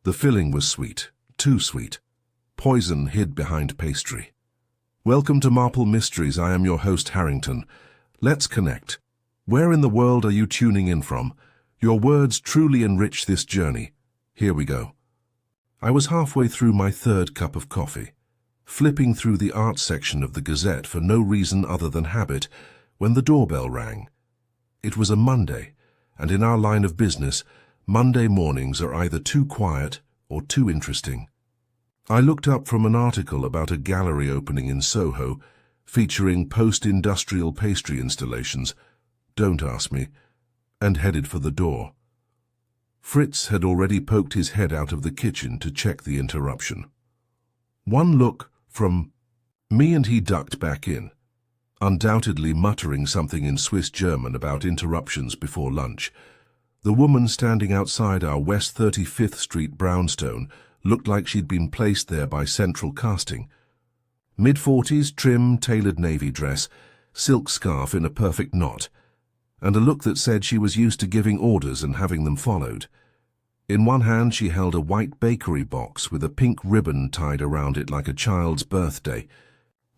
The filling was sweet, too sweet. Poison hid behind pastry. Welcome to Marple Mysteries. I am your host, Harrington. Let's connect. Where in the world are you tuning in from? Your words truly enrich this journey. Here we go. I was halfway through my third cup of coffee, flipping through the art section of the Gazette for no reason other than habit, when the doorbell rang. It was a Monday, and in our line of business, Monday mornings are either too quiet or too interesting. I looked up from an article about a gallery opening in Soho, featuring post-industrial pastry installations, don't ask me, and headed for the door. Fritz had already poked his head out of the kitchen to check the interruption. One look from me and he ducked back in, undoubtedly muttering something in Swiss German about interruptions before lunch. The woman standing outside our West 35th Street brownstone looked like she'd been placed there by central casting. Mid-40s, trim, tailored navy dress, silk scarf in a perfect knot, and a look that said she was used to giving orders and having them followed. In one hand she held a white bakery box with a pink ribbon tied around it like a child's birthday.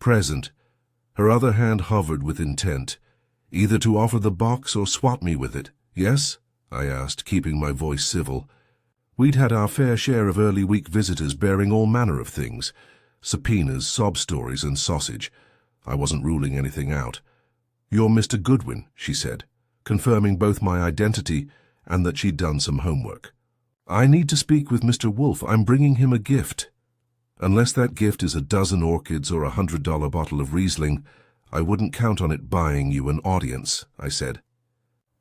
Present, her other hand hovered with intent, either to offer the box or swap me with it. Yes? I asked, keeping my voice civil. We'd had our fair share of early week visitors bearing all manner of things, subpoenas, sob stories, and sausage. I wasn't ruling anything out. You're Mr. Goodwin, she said, confirming both my identity and that she'd done some homework. I need to speak with Mr. Wolfe. I'm bringing him a gift. Unless that gift is a dozen orchids or $100 bottle of Riesling, I wouldn't count on it buying you an audience, I said.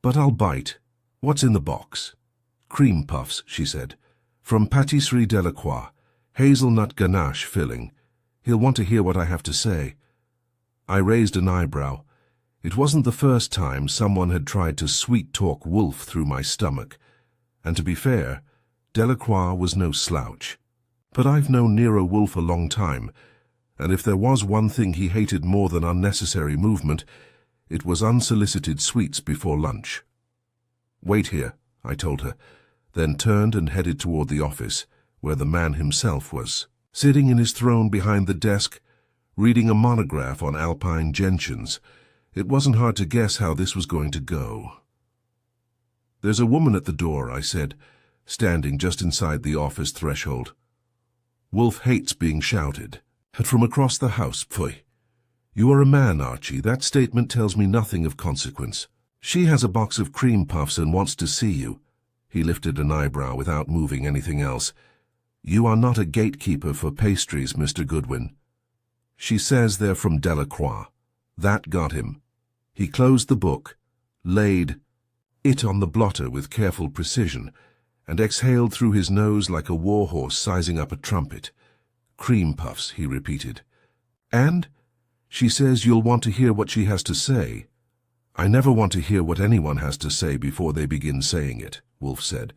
But I'll bite. What's in the box? Cream puffs, she said. From Pâtisserie Delacroix, hazelnut ganache filling. He'll want to hear what I have to say. I raised an eyebrow. It wasn't the first time someone had tried to sweet-talk Wolfe through my stomach. And to be fair, Delacroix was no slouch. But I've known Nero Wolfe a long time, and if there was one thing he hated more than unnecessary movement, it was unsolicited sweets before lunch. Wait here, I told her, then turned and headed toward the office, where the man himself was, sitting in his throne behind the desk, reading a monograph on alpine gentians. It wasn't hard to guess how this was going to go. There's a woman at the door, I said, standing just inside the office threshold. Wolfe hates being shouted. And from across the house, pfui. You are a man, Archie. That statement tells me nothing of consequence. She has a box of cream puffs and wants to see you. He lifted an eyebrow without moving anything else. You are not a gatekeeper for pastries, Mr. Goodwin. She says they're from Delacroix. That got him. He closed the book, laid it on the blotter with careful precision, and exhaled through his nose like a warhorse sizing up a trumpet. Cream puffs, he repeated. And? She says you'll want to hear what she has to say. I never want to hear what anyone has to say before they begin saying it, Wolfe said.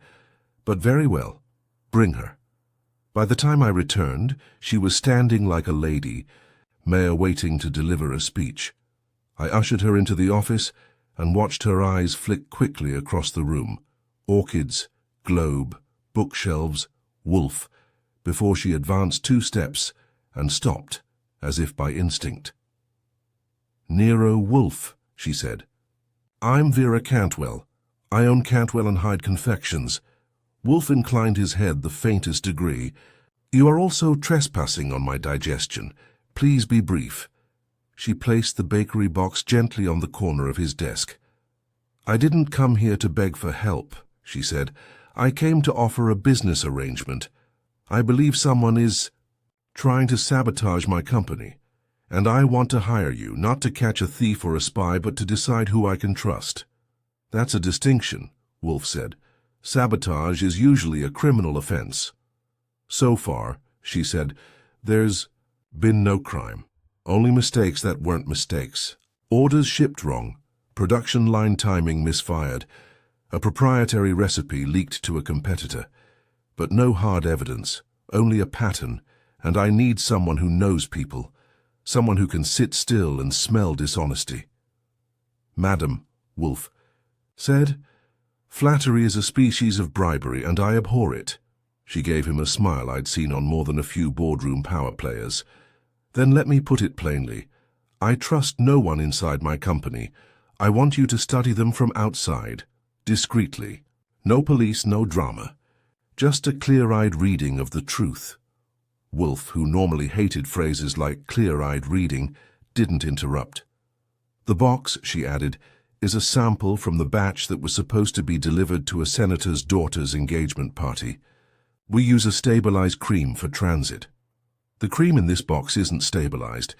But very well. Bring her. By the time I returned, she was standing like a lady, mere waiting to deliver a speech. I ushered her into the office and watched her eyes flick quickly across the room. Orchids, globe, bookshelves, Wolfe, before she advanced 2 steps and stopped, as if by instinct. Nero Wolfe, she said. I'm Vera Cantwell. I own Cantwell and Hyde Confections. Wolfe inclined his head the faintest degree. You are also trespassing on my digestion. Please be brief. She placed the bakery box gently on the corner of his desk. I didn't come here to beg for help, she said. I came to offer a business arrangement. I believe someone is trying to sabotage my company, and I want to hire you, not to catch a thief or a spy, but to decide who I can trust. That's a distinction, Wolfe said. Sabotage is usually a criminal offense. So far, she said, there's been no crime. Only mistakes that weren't mistakes. Orders shipped wrong, production line timing misfired, a proprietary recipe leaked to a competitor. But no hard evidence, only a pattern, and I need someone who knows people, someone who can sit still and smell dishonesty. Madam, Wolfe said, flattery is a species of bribery, and I abhor it. She gave him a smile I'd seen on more than a few boardroom power players. Then let me put it plainly. I trust no one inside my company. I want you to study them from outside, discreetly. No police, no drama. Just a clear-eyed reading of the truth. Wolfe, who normally hated phrases like clear-eyed reading, didn't interrupt. The box, she added, is a sample from the batch that was supposed to be delivered to a senator's daughter's engagement party. We use a stabilized cream for transit. The cream in this box isn't stabilized.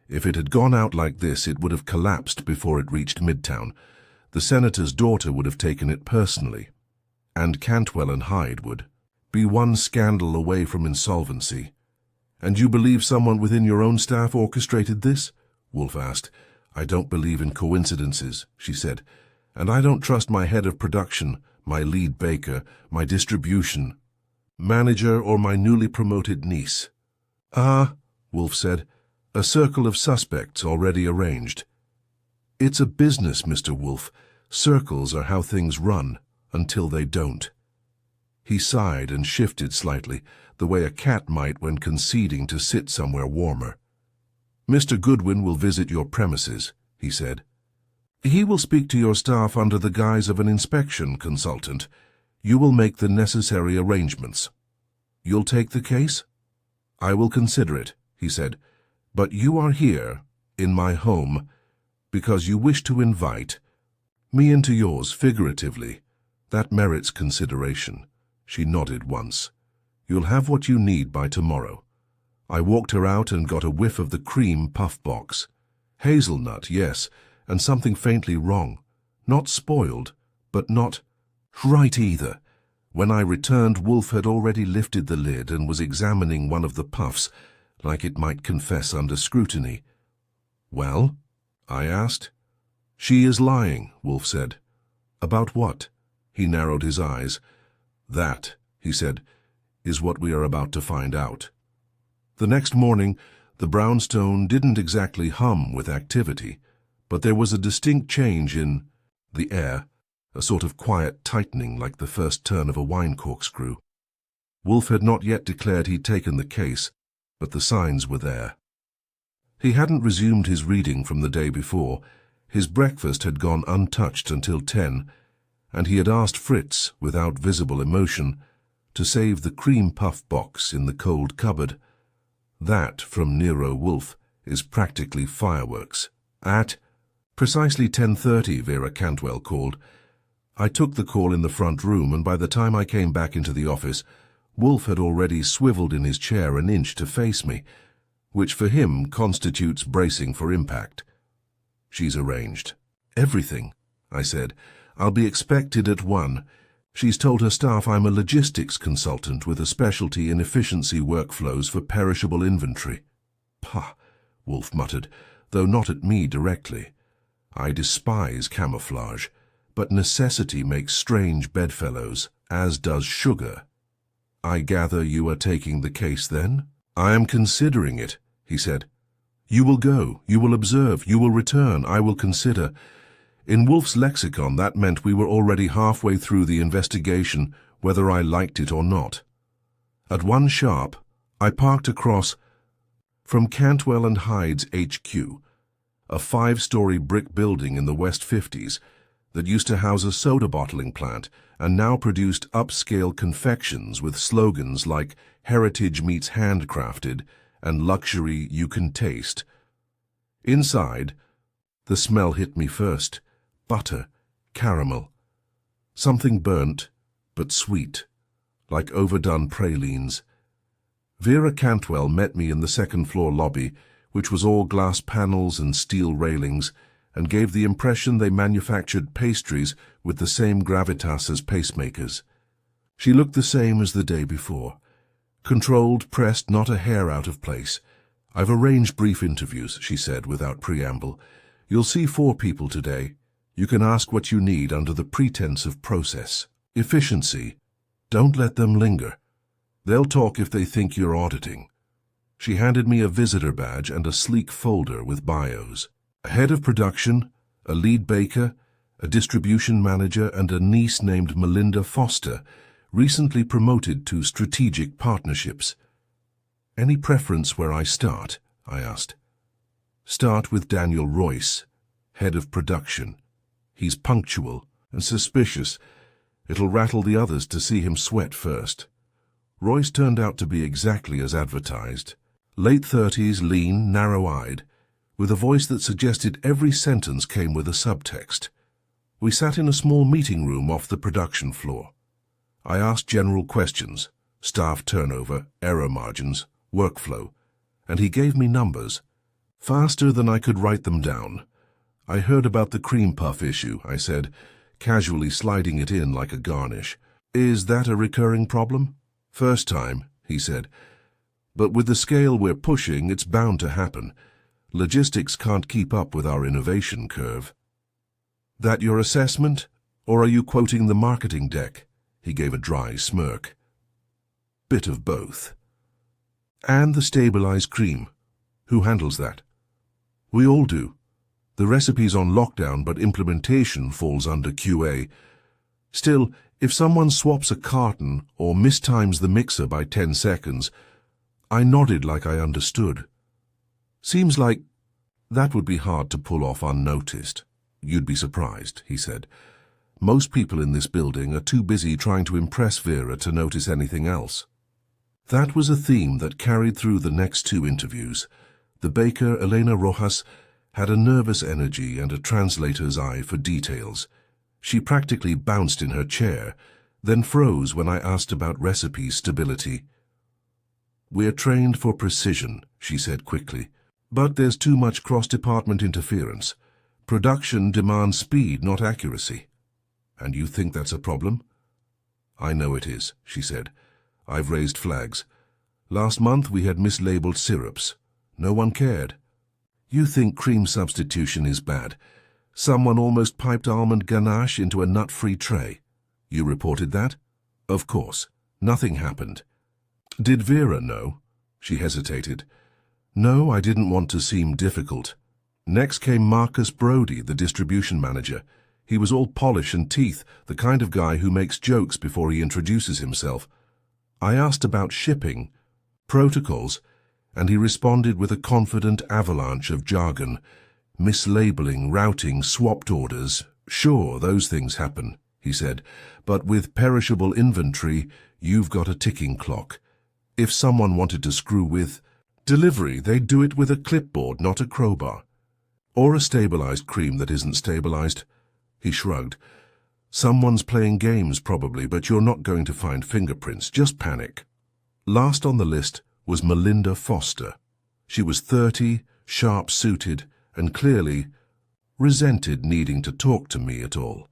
If it had gone out like this, it would have collapsed before it reached Midtown. The senator's daughter would have taken it personally. And Cantwell and Hyde would be one scandal away from insolvency. And you believe someone within your own staff orchestrated this? Wolfe asked. I don't believe in coincidences, she said. And I don't trust my head of production, my lead baker, my distribution manager, or my newly promoted niece. Ah, Wolfe said, a circle of suspects already arranged. It's a business, Mr. Wolfe. Circles are how things run, until they don't. He sighed and shifted slightly, the way a cat might when conceding to sit somewhere warmer. Mr. Goodwin will visit your premises, he said. He will speak to your staff under the guise of an inspection consultant. You will make the necessary arrangements. You'll take the case? I will consider it, he said. But you are here, in my home, because you wish to invite me into yours, figuratively. That merits consideration. She nodded once. You'll have what you need by tomorrow. I walked her out and got a whiff of the cream puff box. Hazelnut, yes, and something faintly wrong. Not spoiled, but not right either. When I returned, Wolfe had already lifted the lid and was examining one of the puffs, like it might confess under scrutiny. Well? I asked. She is lying, Wolfe said. About what? He narrowed his eyes. That, he said, is what we are about to find out. The next morning, the brownstone didn't exactly hum with activity, but there was a distinct change in the air, a sort of quiet tightening like the first turn of a wine corkscrew. Wolfe had not yet declared he'd taken the case, but the signs were there. He hadn't resumed his reading from the day before. His breakfast had gone untouched until 10, and he had asked Fritz, without visible emotion, to save the cream puff box in the cold cupboard. That, from Nero Wolfe, is practically fireworks. At precisely 10:30, Vera Cantwell called. I took the call in the front room, and by the time I came back into the office, Wolfe had already swiveled in his chair an inch to face me, which for him constitutes bracing for impact. She's arranged. Everything, I said. I'll be expected at 1. She's told her staff I'm a logistics consultant with a specialty in efficiency workflows for perishable inventory. Pah, Wolfe muttered, though not at me directly. I despise camouflage, but necessity makes strange bedfellows, as does sugar. I gather you are taking the case, then? I am considering it, he said. You will go, you will observe, you will return, I will consider. In Wolfe's lexicon, that meant we were already halfway through the investigation, whether I liked it or not. At 1 sharp, I parked across from Cantwell and Hyde's HQ, a 5-story brick building in the West 50s that used to house a soda bottling plant and now produced upscale confections with slogans like "Heritage meets handcrafted" and "Luxury you can taste." Inside, the smell hit me first. Butter, caramel, something burnt, but sweet, like overdone pralines. Vera Cantwell met me in the second-floor lobby, which was all glass panels and steel railings, and gave the impression they manufactured pastries with the same gravitas as pacemakers. She looked the same as the day before. Controlled, pressed, not a hair out of place. I've arranged brief interviews, she said without preamble. You'll see 4 people today. You can ask what you need under the pretense of process. Efficiency. Don't let them linger. They'll talk if they think you're auditing. She handed me a visitor badge and a sleek folder with bios. A head of production, a lead baker, a distribution manager, and a niece named Melinda Foster, recently promoted to strategic partnerships. Any preference where I start? I asked. Start with Daniel Royce, head of production. He's punctual and suspicious. It'll rattle the others to see him sweat first. Royce turned out to be exactly as advertised. Late 30s, lean, narrow-eyed, with a voice that suggested every sentence came with a subtext. We sat in a small meeting room off the production floor. I asked general questions, staff turnover, error margins, workflow, and he gave me numbers, faster than I could write them down. I heard about the cream puff issue, I said, casually sliding it in like a garnish. Is that a recurring problem? First time, he said. But with the scale we're pushing, it's bound to happen. Logistics can't keep up with our innovation curve. That your assessment, or are you quoting the marketing deck? He gave a dry smirk. Bit of both. And the stabilized cream. Who handles that? We all do. The recipe's on lockdown, but implementation falls under QA. Still, if someone swaps a carton or mistimes the mixer by 10 seconds, I nodded like I understood. Seems like that would be hard to pull off unnoticed. You'd be surprised, he said. Most people in this building are too busy trying to impress Vera to notice anything else. That was a theme that carried through the next two interviews. The baker, Elena Rojas, had a nervous energy and a translator's eye for details. She practically bounced in her chair, then froze when I asked about recipe stability. We're trained for precision, she said quickly, but there's too much cross-department interference. Production demands speed, not accuracy. And you think that's a problem? I know it is, she said. I've raised flags. Last month we had mislabeled syrups. No one cared. You think cream substitution is bad. Someone almost piped almond ganache into a nut-free tray. You reported that? Of course. Nothing happened. Did Vera know? She hesitated. No, I didn't want to seem difficult. Next came Marcus Brody, the distribution manager. He was all polish and teeth, the kind of guy who makes jokes before he introduces himself. I asked about shipping, protocols, and he responded with a confident avalanche of jargon. Mislabeling, routing, swapped orders. Sure, those things happen, he said, but with perishable inventory, you've got a ticking clock. If someone wanted to screw with delivery, they'd do it with a clipboard, not a crowbar. Or a stabilized cream that isn't stabilized. He shrugged. Someone's playing games probably, but you're not going to find fingerprints. Just panic. Last on the list was Melinda Foster. She was 30, sharp-suited, and clearly resented needing to talk to me at all.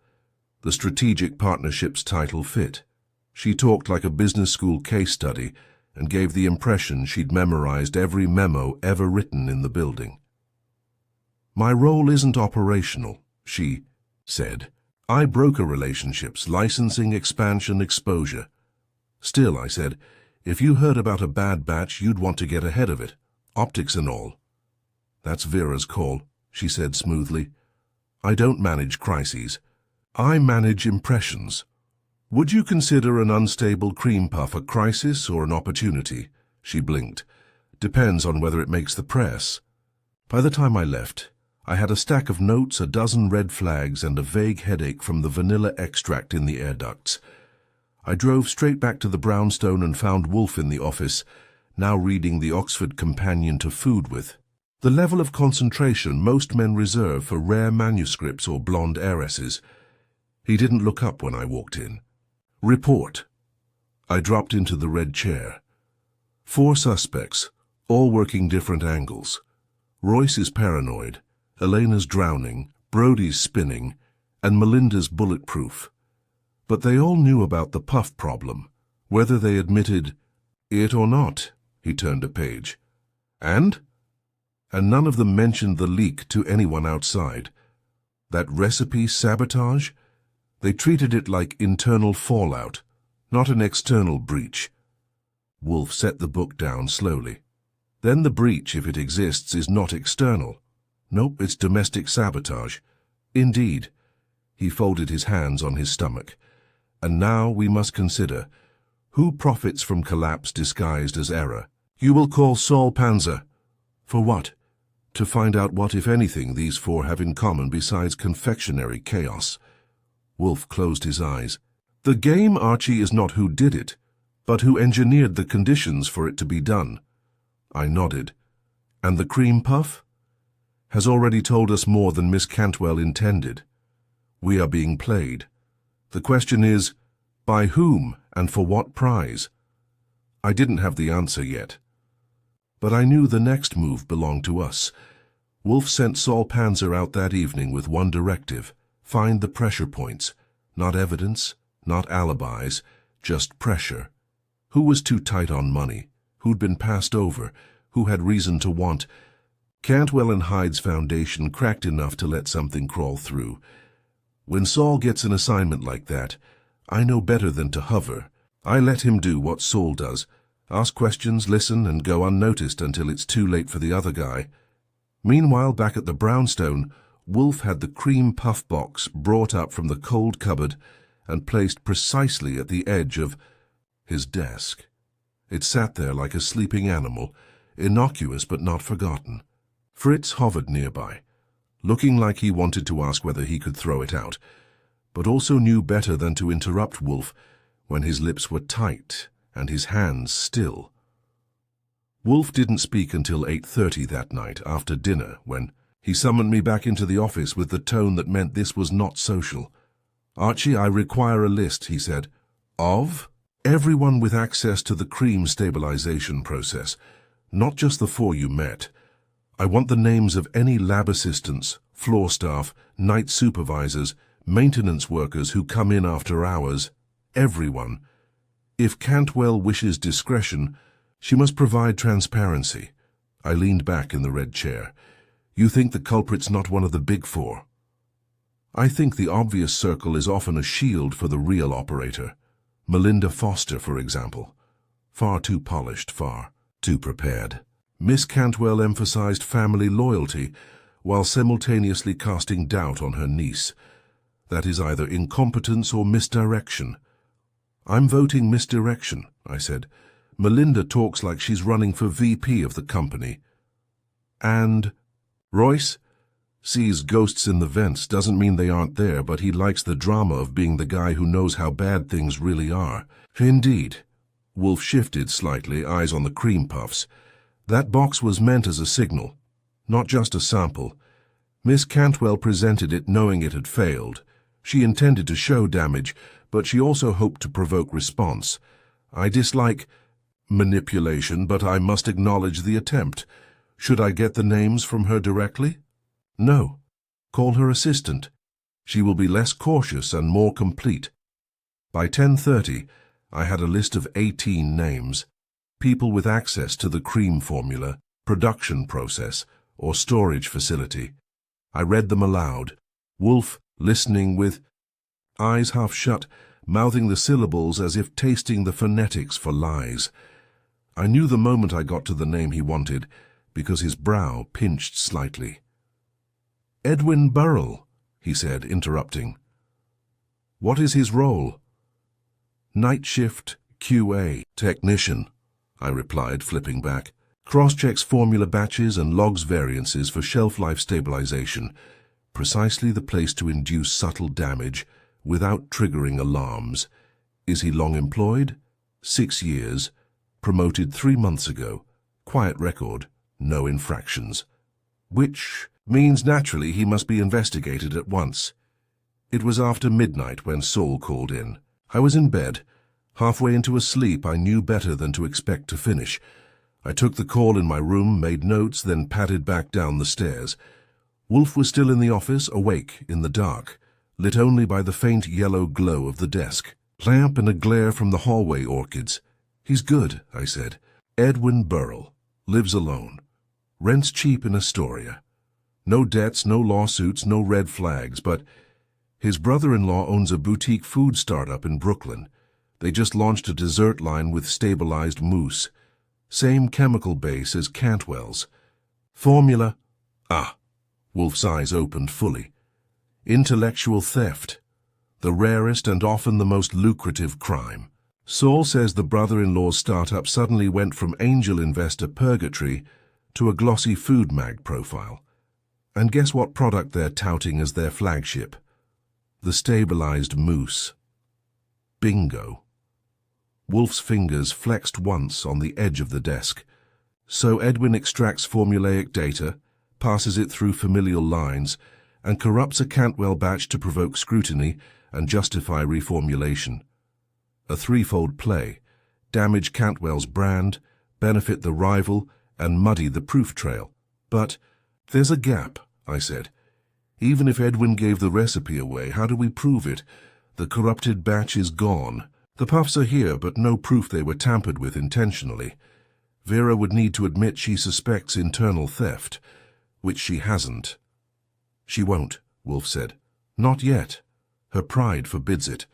The strategic partnerships title fit. She talked like a business school case study and gave the impression she'd memorized every memo ever written in the building. My role isn't operational, she said. I broker relationships, licensing, expansion, exposure. Still, I said, if you heard about a bad batch, you'd want to get ahead of it, optics and all. That's Vera's call, she said smoothly. I don't manage crises. I manage impressions. Would you consider an unstable cream puff a crisis or an opportunity? She blinked. Depends on whether it makes the press. By the time I left, I had a stack of notes, a dozen red flags, and a vague headache from the vanilla extract in the air ducts. I drove straight back to the brownstone and found Wolfe in the office, now reading the Oxford Companion to Food with. The level of concentration most men reserve for rare manuscripts or blonde heiresses. He didn't look up when I walked in. Report. I dropped into the red chair. 4 suspects, all working different angles. Royce is paranoid, Elena's drowning, Brody's spinning, and Melinda's bulletproof. But they all knew about the puff problem, whether they admitted it or not. He turned a page. And none of them mentioned the leak to anyone outside. That recipe sabotage? They treated it like internal fallout, not an external breach. Wolfe set the book down slowly. Then the breach, if it exists, is not external. Nope, it's domestic sabotage. Indeed. He folded his hands on his stomach. And now we must consider, who profits from collapse disguised as error? You will call Saul Panzer. For what? To find out what, if anything, these four have in common besides confectionery chaos. Wolfe closed his eyes. The game, Archie, is not who did it, but who engineered the conditions for it to be done. I nodded. And the cream puff? Has already told us more than Miss Cantwell intended. We are being played. The question is, by whom and for what prize? I didn't have the answer yet. But I knew the next move belonged to us. Wolfe sent Saul Panzer out that evening with one directive: find the pressure points. Not evidence, not alibis, just pressure. Who was too tight on money? Who'd been passed over? Who had reason to want? Cantwell and Hyde's foundation cracked enough to let something crawl through. When Saul gets an assignment like that, I know better than to hover. I let him do what Saul does. Ask questions, listen, and go unnoticed until it's too late for the other guy. Meanwhile, back at the brownstone, Wolfe had the cream puff box brought up from the cold cupboard and placed precisely at the edge of his desk. It sat there like a sleeping animal, innocuous but not forgotten. Fritz hovered nearby, looking like he wanted to ask whether he could throw it out, but also knew better than to interrupt Wolfe when his lips were tight and his hands still. Wolfe didn't speak until 8:30 that night after dinner, when he summoned me back into the office with the tone that meant this was not social. Archie, I require a list, he said. Of? Everyone with access to the cream stabilization process, not just the four you met. I want the names of any lab assistants, floor staff, night supervisors, maintenance workers who come in after hours. Everyone. If Cantwell wishes discretion, she must provide transparency. I leaned back in the red chair. You think the culprit's not one of the big four? I think the obvious circle is often a shield for the real operator. Melinda Foster, for example. Far too polished, far too prepared. Miss Cantwell emphasized family loyalty while simultaneously casting doubt on her niece. That is either incompetence or misdirection. I'm voting misdirection, I said. Melinda talks like she's running for VP of the company. And Royce sees ghosts in the vents doesn't mean they aren't there, but he likes the drama of being the guy who knows how bad things really are. Indeed. Wolfe shifted slightly, eyes on the cream puffs. That box was meant as a signal, not just a sample. Miss Cantwell presented it knowing it had failed. She intended to show damage, but she also hoped to provoke response. I dislike manipulation, but I must acknowledge the attempt. Should I get the names from her directly? No. Call her assistant. She will be less cautious and more complete. By 10:30, I had a list of 18 names. People with access to the cream formula, production process, or storage facility. I read them aloud. Wolfe, listening with eyes half shut, mouthing the syllables as if tasting the phonetics for lies. I knew the moment I got to the name he wanted, because his brow pinched slightly. Edwin Burrell, he said, interrupting. What is his role? Night shift QA technician, I replied, flipping back. Cross-checks formula batches and logs variances for shelf-life stabilization. Precisely the place to induce subtle damage without triggering alarms. Is he long employed? 6 years. Promoted 3 months ago. Quiet record. No infractions. Which means naturally he must be investigated at once. It was after midnight when Saul called in. I was in bed. Halfway into a sleep I knew better than to expect to finish. I took the call in my room, made notes, then padded back down the stairs. Wolfe was still in the office, awake, in the dark, lit only by the faint yellow glow of the desk. Lamp and a glare from the hallway orchids. He's good, I said. Edwin Burrell. Lives alone. Rents cheap in Astoria. No debts, no lawsuits, no red flags, but his brother-in-law owns a boutique food startup in Brooklyn. They just launched a dessert line with stabilized mousse. Same chemical base as Cantwell's. Formula. Ah. Wolfe's eyes opened fully. Intellectual theft. the rarest and often the most lucrative crime. Saul says the brother-in-law's startup suddenly went from angel investor purgatory to a glossy food mag profile. And guess what product they're touting as their flagship? The stabilized mousse. Bingo. Wolfe's fingers flexed once on the edge of the desk. So Edwin extracts formulaic data, passes it through familial lines, and corrupts a Cantwell batch to provoke scrutiny and justify reformulation. A threefold play: damage Cantwell's brand, benefit the rival, and muddy the proof trail. But there's a gap, I said. Even if Edwin gave the recipe away, how do we prove it? The corrupted batch is gone. The puffs are here, but no proof they were tampered with intentionally. Vera would need to admit she suspects internal theft, which she hasn't. She won't, Wolfe said. Not yet. Her pride forbids it.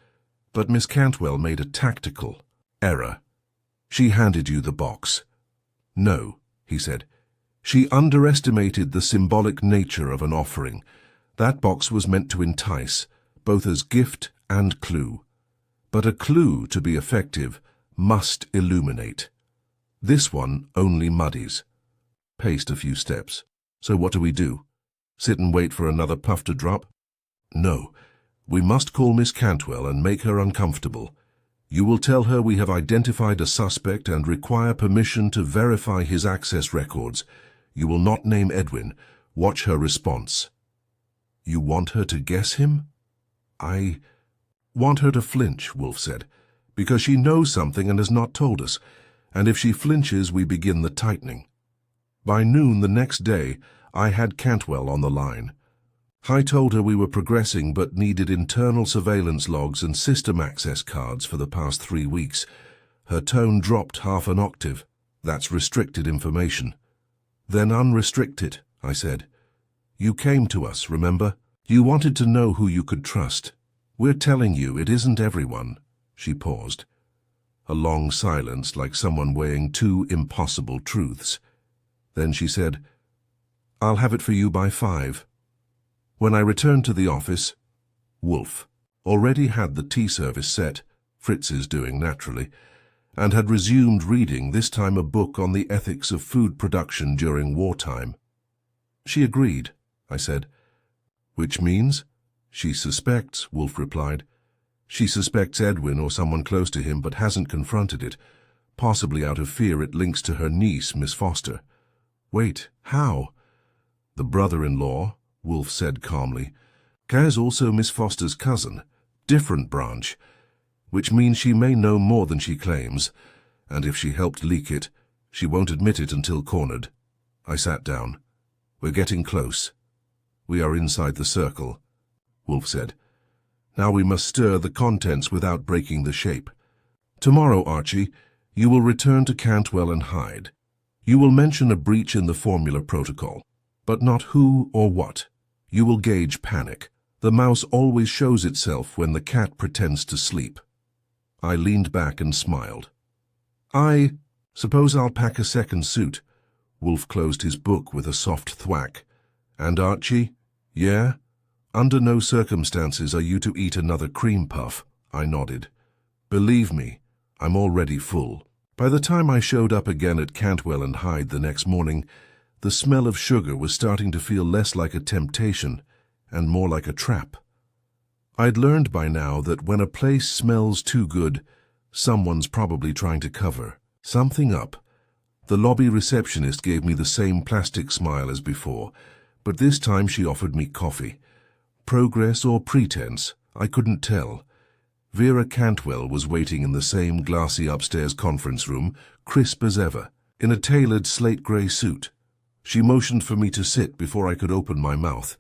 But Miss Cantwell made a tactical error. She handed you the box. No, he said. She underestimated the symbolic nature of an offering. That box was meant to entice, both as gift and clue. But a clue, to be effective, must illuminate. This one only muddies. Paced a few steps. So what do we do? Sit and wait for another puff to drop? No. We must call Miss Cantwell and make her uncomfortable. You will tell her we have identified a suspect and require permission to verify his access records. You will not name Edwin. Watch her response. You want her to guess him? I want her to flinch, Wolfe said, because she knows something and has not told us, and if she flinches, we begin the tightening. By noon the next day, I had Cantwell on the line. I told her we were progressing but needed internal surveillance logs and system access cards for the past 3 weeks. Her tone dropped half an octave. That's restricted information. Then unrestrict it, I said. You came to us, remember? You wanted to know who you could trust. We're telling you it isn't everyone. She paused. A long silence, like someone weighing 2 impossible truths. Then she said, I'll have it for you by 5. When I returned to the office, Wolfe already had the tea service set, Fritz's doing naturally, and had resumed reading, this time a book on the ethics of food production during wartime. She agreed, I said. Which means? She suspects, Wolfe replied. She suspects Edwin or someone close to him but hasn't confronted it, possibly out of fear it links to her niece, Miss Foster. Wait, how? The brother-in-law, Wolfe said calmly, is also Miss Foster's cousin, different branch, which means she may know more than she claims, and if she helped leak it, she won't admit it until cornered. I sat down. We're getting close. We are inside the circle, Wolfe said. Now we must stir the contents without breaking the shape. Tomorrow, Archie, you will return to Cantwell and hide. You will mention a breach in the formula protocol, but not who or what. You will gauge panic. The mouse always shows itself when the cat pretends to sleep. I leaned back and smiled. I suppose I'll pack a second suit. Wolfe closed his book with a soft thwack. And Archie? Yeah? Under no circumstances are you to eat another cream puff, I nodded. Believe me, I'm already full. By the time I showed up again at Cantwell and Hyde the next morning, the smell of sugar was starting to feel less like a temptation and more like a trap. I'd learned by now that when a place smells too good, someone's probably trying to cover something up. The lobby receptionist gave me the same plastic smile as before, but this time she offered me coffee. Progress or pretense, I couldn't tell. Vera Cantwell was waiting in the same glassy upstairs conference room, crisp as ever, in a tailored slate-grey suit. She motioned for me to sit before I could open my mouth.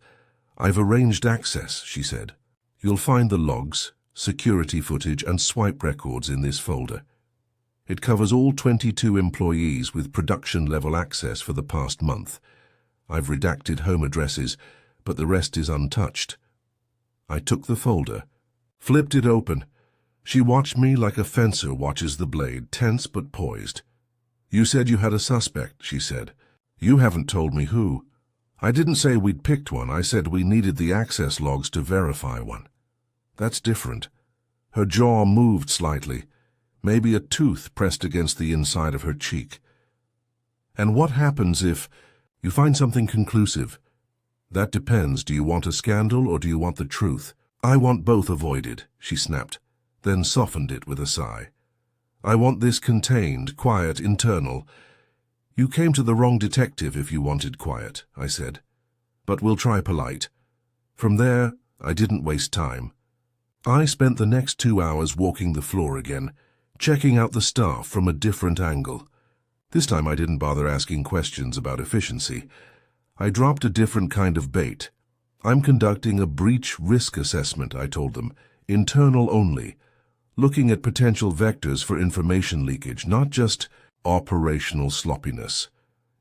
I've arranged access, she said. You'll find the logs, security footage, and swipe records in this folder. It covers all 22 employees with production-level access for the past month. I've redacted home addresses, but the rest is untouched. I took the folder, flipped it open. She watched me like a fencer watches the blade, tense but poised. You said you had a suspect, she said. You haven't told me who. I didn't say we'd picked one. I said we needed the access logs to verify one. That's different. Her jaw moved slightly, maybe a tooth pressed against the inside of her cheek. And what happens if you find something conclusive? That depends. Do you want a scandal or do you want the truth? I want both avoided, she snapped, then softened it with a sigh. I want this contained, quiet, internal. You came to the wrong detective if you wanted quiet, I said. But we'll try polite. From there, I didn't waste time. I spent the next 2 hours walking the floor again, checking out the staff from a different angle. This time I didn't bother asking questions about efficiency. I dropped a different kind of bait. I'm conducting a breach risk assessment, I told them, internal only, looking at potential vectors for information leakage, not just operational sloppiness.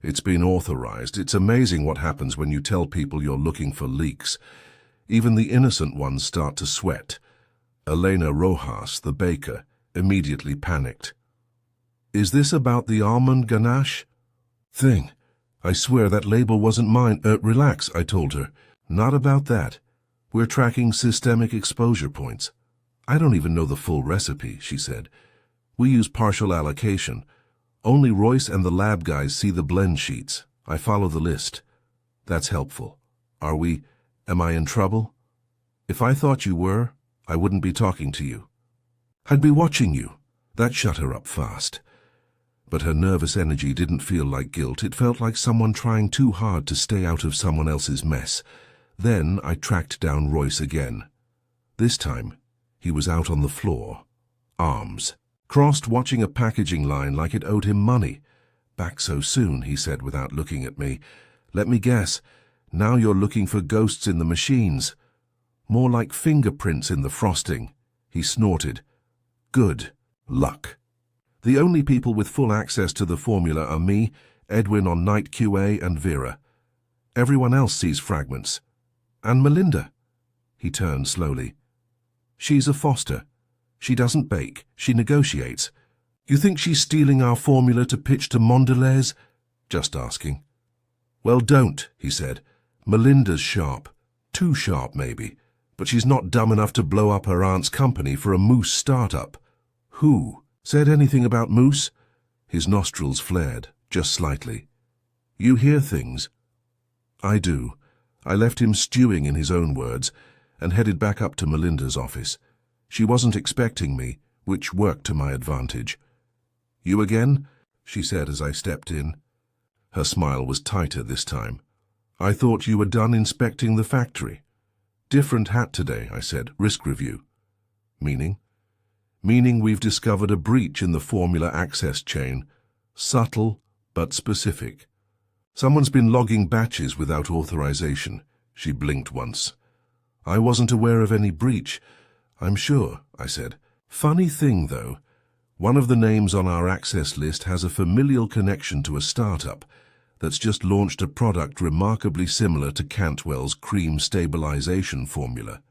It's been authorized. It's amazing what happens when you tell people you're looking for leaks. Even the innocent ones start to sweat. Elena Rojas, the baker, immediately panicked. Is this about the almond ganache thing? I swear that label wasn't mine. Relax, I told her. Not about that. We're tracking systemic exposure points. I don't even know the full recipe, she said. We use partial allocation. Only Royce and the lab guys see the blend sheets. I follow the list. That's helpful. Am I in trouble? If I thought you were, I wouldn't be talking to you. I'd be watching you. That shut her up fast. But her nervous energy didn't feel like guilt. It felt like someone trying too hard to stay out of someone else's mess. Then I tracked down Royce again. This time, he was out on the floor, arms crossed, watching a packaging line like it owed him money. Back so soon, he said without looking at me. Let me guess, now you're looking for ghosts in the machines. More like fingerprints in the frosting. He snorted. Good luck. The only people with full access to the formula are me, Edwin on night QA, and Vera. Everyone else sees fragments. And Melinda. He turned slowly. She's a foster. She doesn't bake. She negotiates. You think she's stealing our formula to pitch to Mondelez? Just asking. Well, don't, he said. Melinda's sharp. Too sharp, maybe. But she's not dumb enough to blow up her aunt's company for a moose startup. Who said anything about moose? His nostrils flared, just slightly. You hear things. I do. I left him stewing in his own words and headed back up to Melinda's office. She wasn't expecting me, which worked to my advantage. You again? She said as I stepped in. Her smile was tighter this time. I thought you were done inspecting the factory. Different hat today, I said. Risk review. Meaning? Meaning we've discovered a breach in the formula access chain. Subtle, but specific. Someone's been logging batches without authorization. She blinked once. I wasn't aware of any breach. I'm sure, I said. Funny thing, though. One of the names on our access list has a familial connection to a startup that's just launched a product remarkably similar to Cantwell's cream stabilization formula.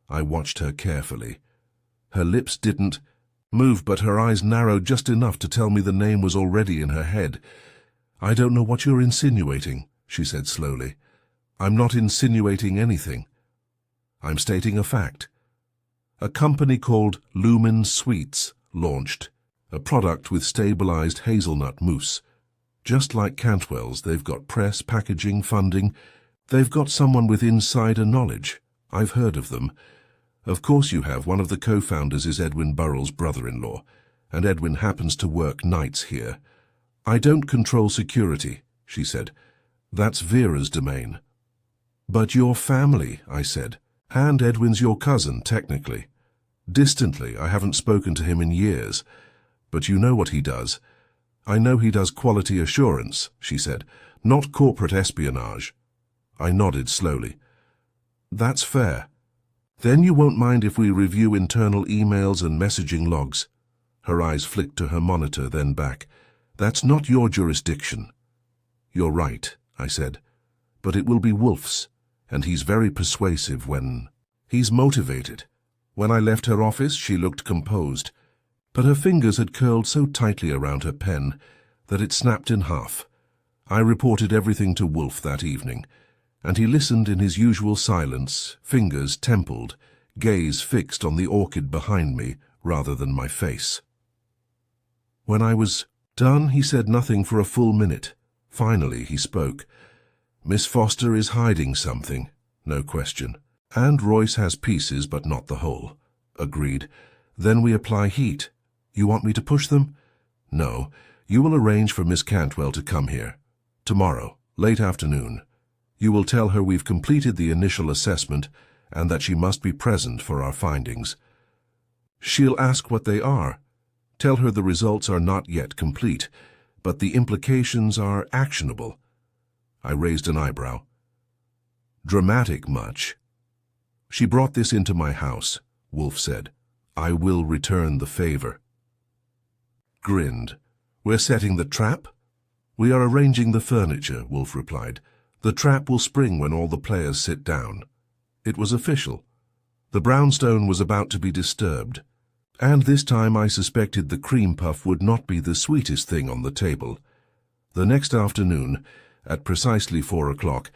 I watched her carefully. Her lips didn't move, but her eyes narrowed just enough to tell me the name was already in her head. I don't know what you're insinuating, she said slowly. I'm not insinuating anything. I'm stating a fact. A company called Lumen Sweets launched a product with stabilized hazelnut mousse. Just like Cantwell's, they've got press, packaging, funding. They've got someone with insider knowledge. I've heard of them. Of course you have. One of the co-founders is Edwin Burrell's brother-in-law, and Edwin happens to work nights here. I don't control security, she said. That's Vera's domain. But your family, I said. And Edwin's your cousin, technically. Distantly, I haven't spoken to him in years. But you know what he does. I know he does quality assurance, she said, not corporate espionage. I nodded slowly. That's fair. Then you won't mind if we review internal emails and messaging logs. Her eyes flicked to her monitor, then back. That's not your jurisdiction. You're right, I said. But it will be Wolfe's, and he's very persuasive when he's motivated. When I left her office, she looked composed, but her fingers had curled so tightly around her pen that it snapped in half. I reported everything to Wolfe that evening, and he listened in his usual silence, fingers templed, gaze fixed on the orchid behind me rather than my face. When I was done, he said nothing for a full minute. Finally, he spoke. "Miss Foster is hiding something, no question. And Royce has pieces, but not the whole." "Agreed. Then we apply heat. You want me to push them?" "No. You will arrange for Miss Cantwell to come here. Tomorrow, late afternoon. You will tell her we've completed the initial assessment and that she must be present for our findings. She'll ask what they are. Tell her the results are not yet complete, but the implications are actionable." I raised an eyebrow. "Dramatic much?" "She brought this into my house," Wolfe said. "I will return the favor." Grinned. "We're setting the trap?" "We are arranging the furniture," Wolfe replied. "The trap will spring when all the players sit down." It was official. The brownstone was about to be disturbed. And this time I suspected the cream puff would not be the sweetest thing on the table. The next afternoon, at precisely 4 o'clock,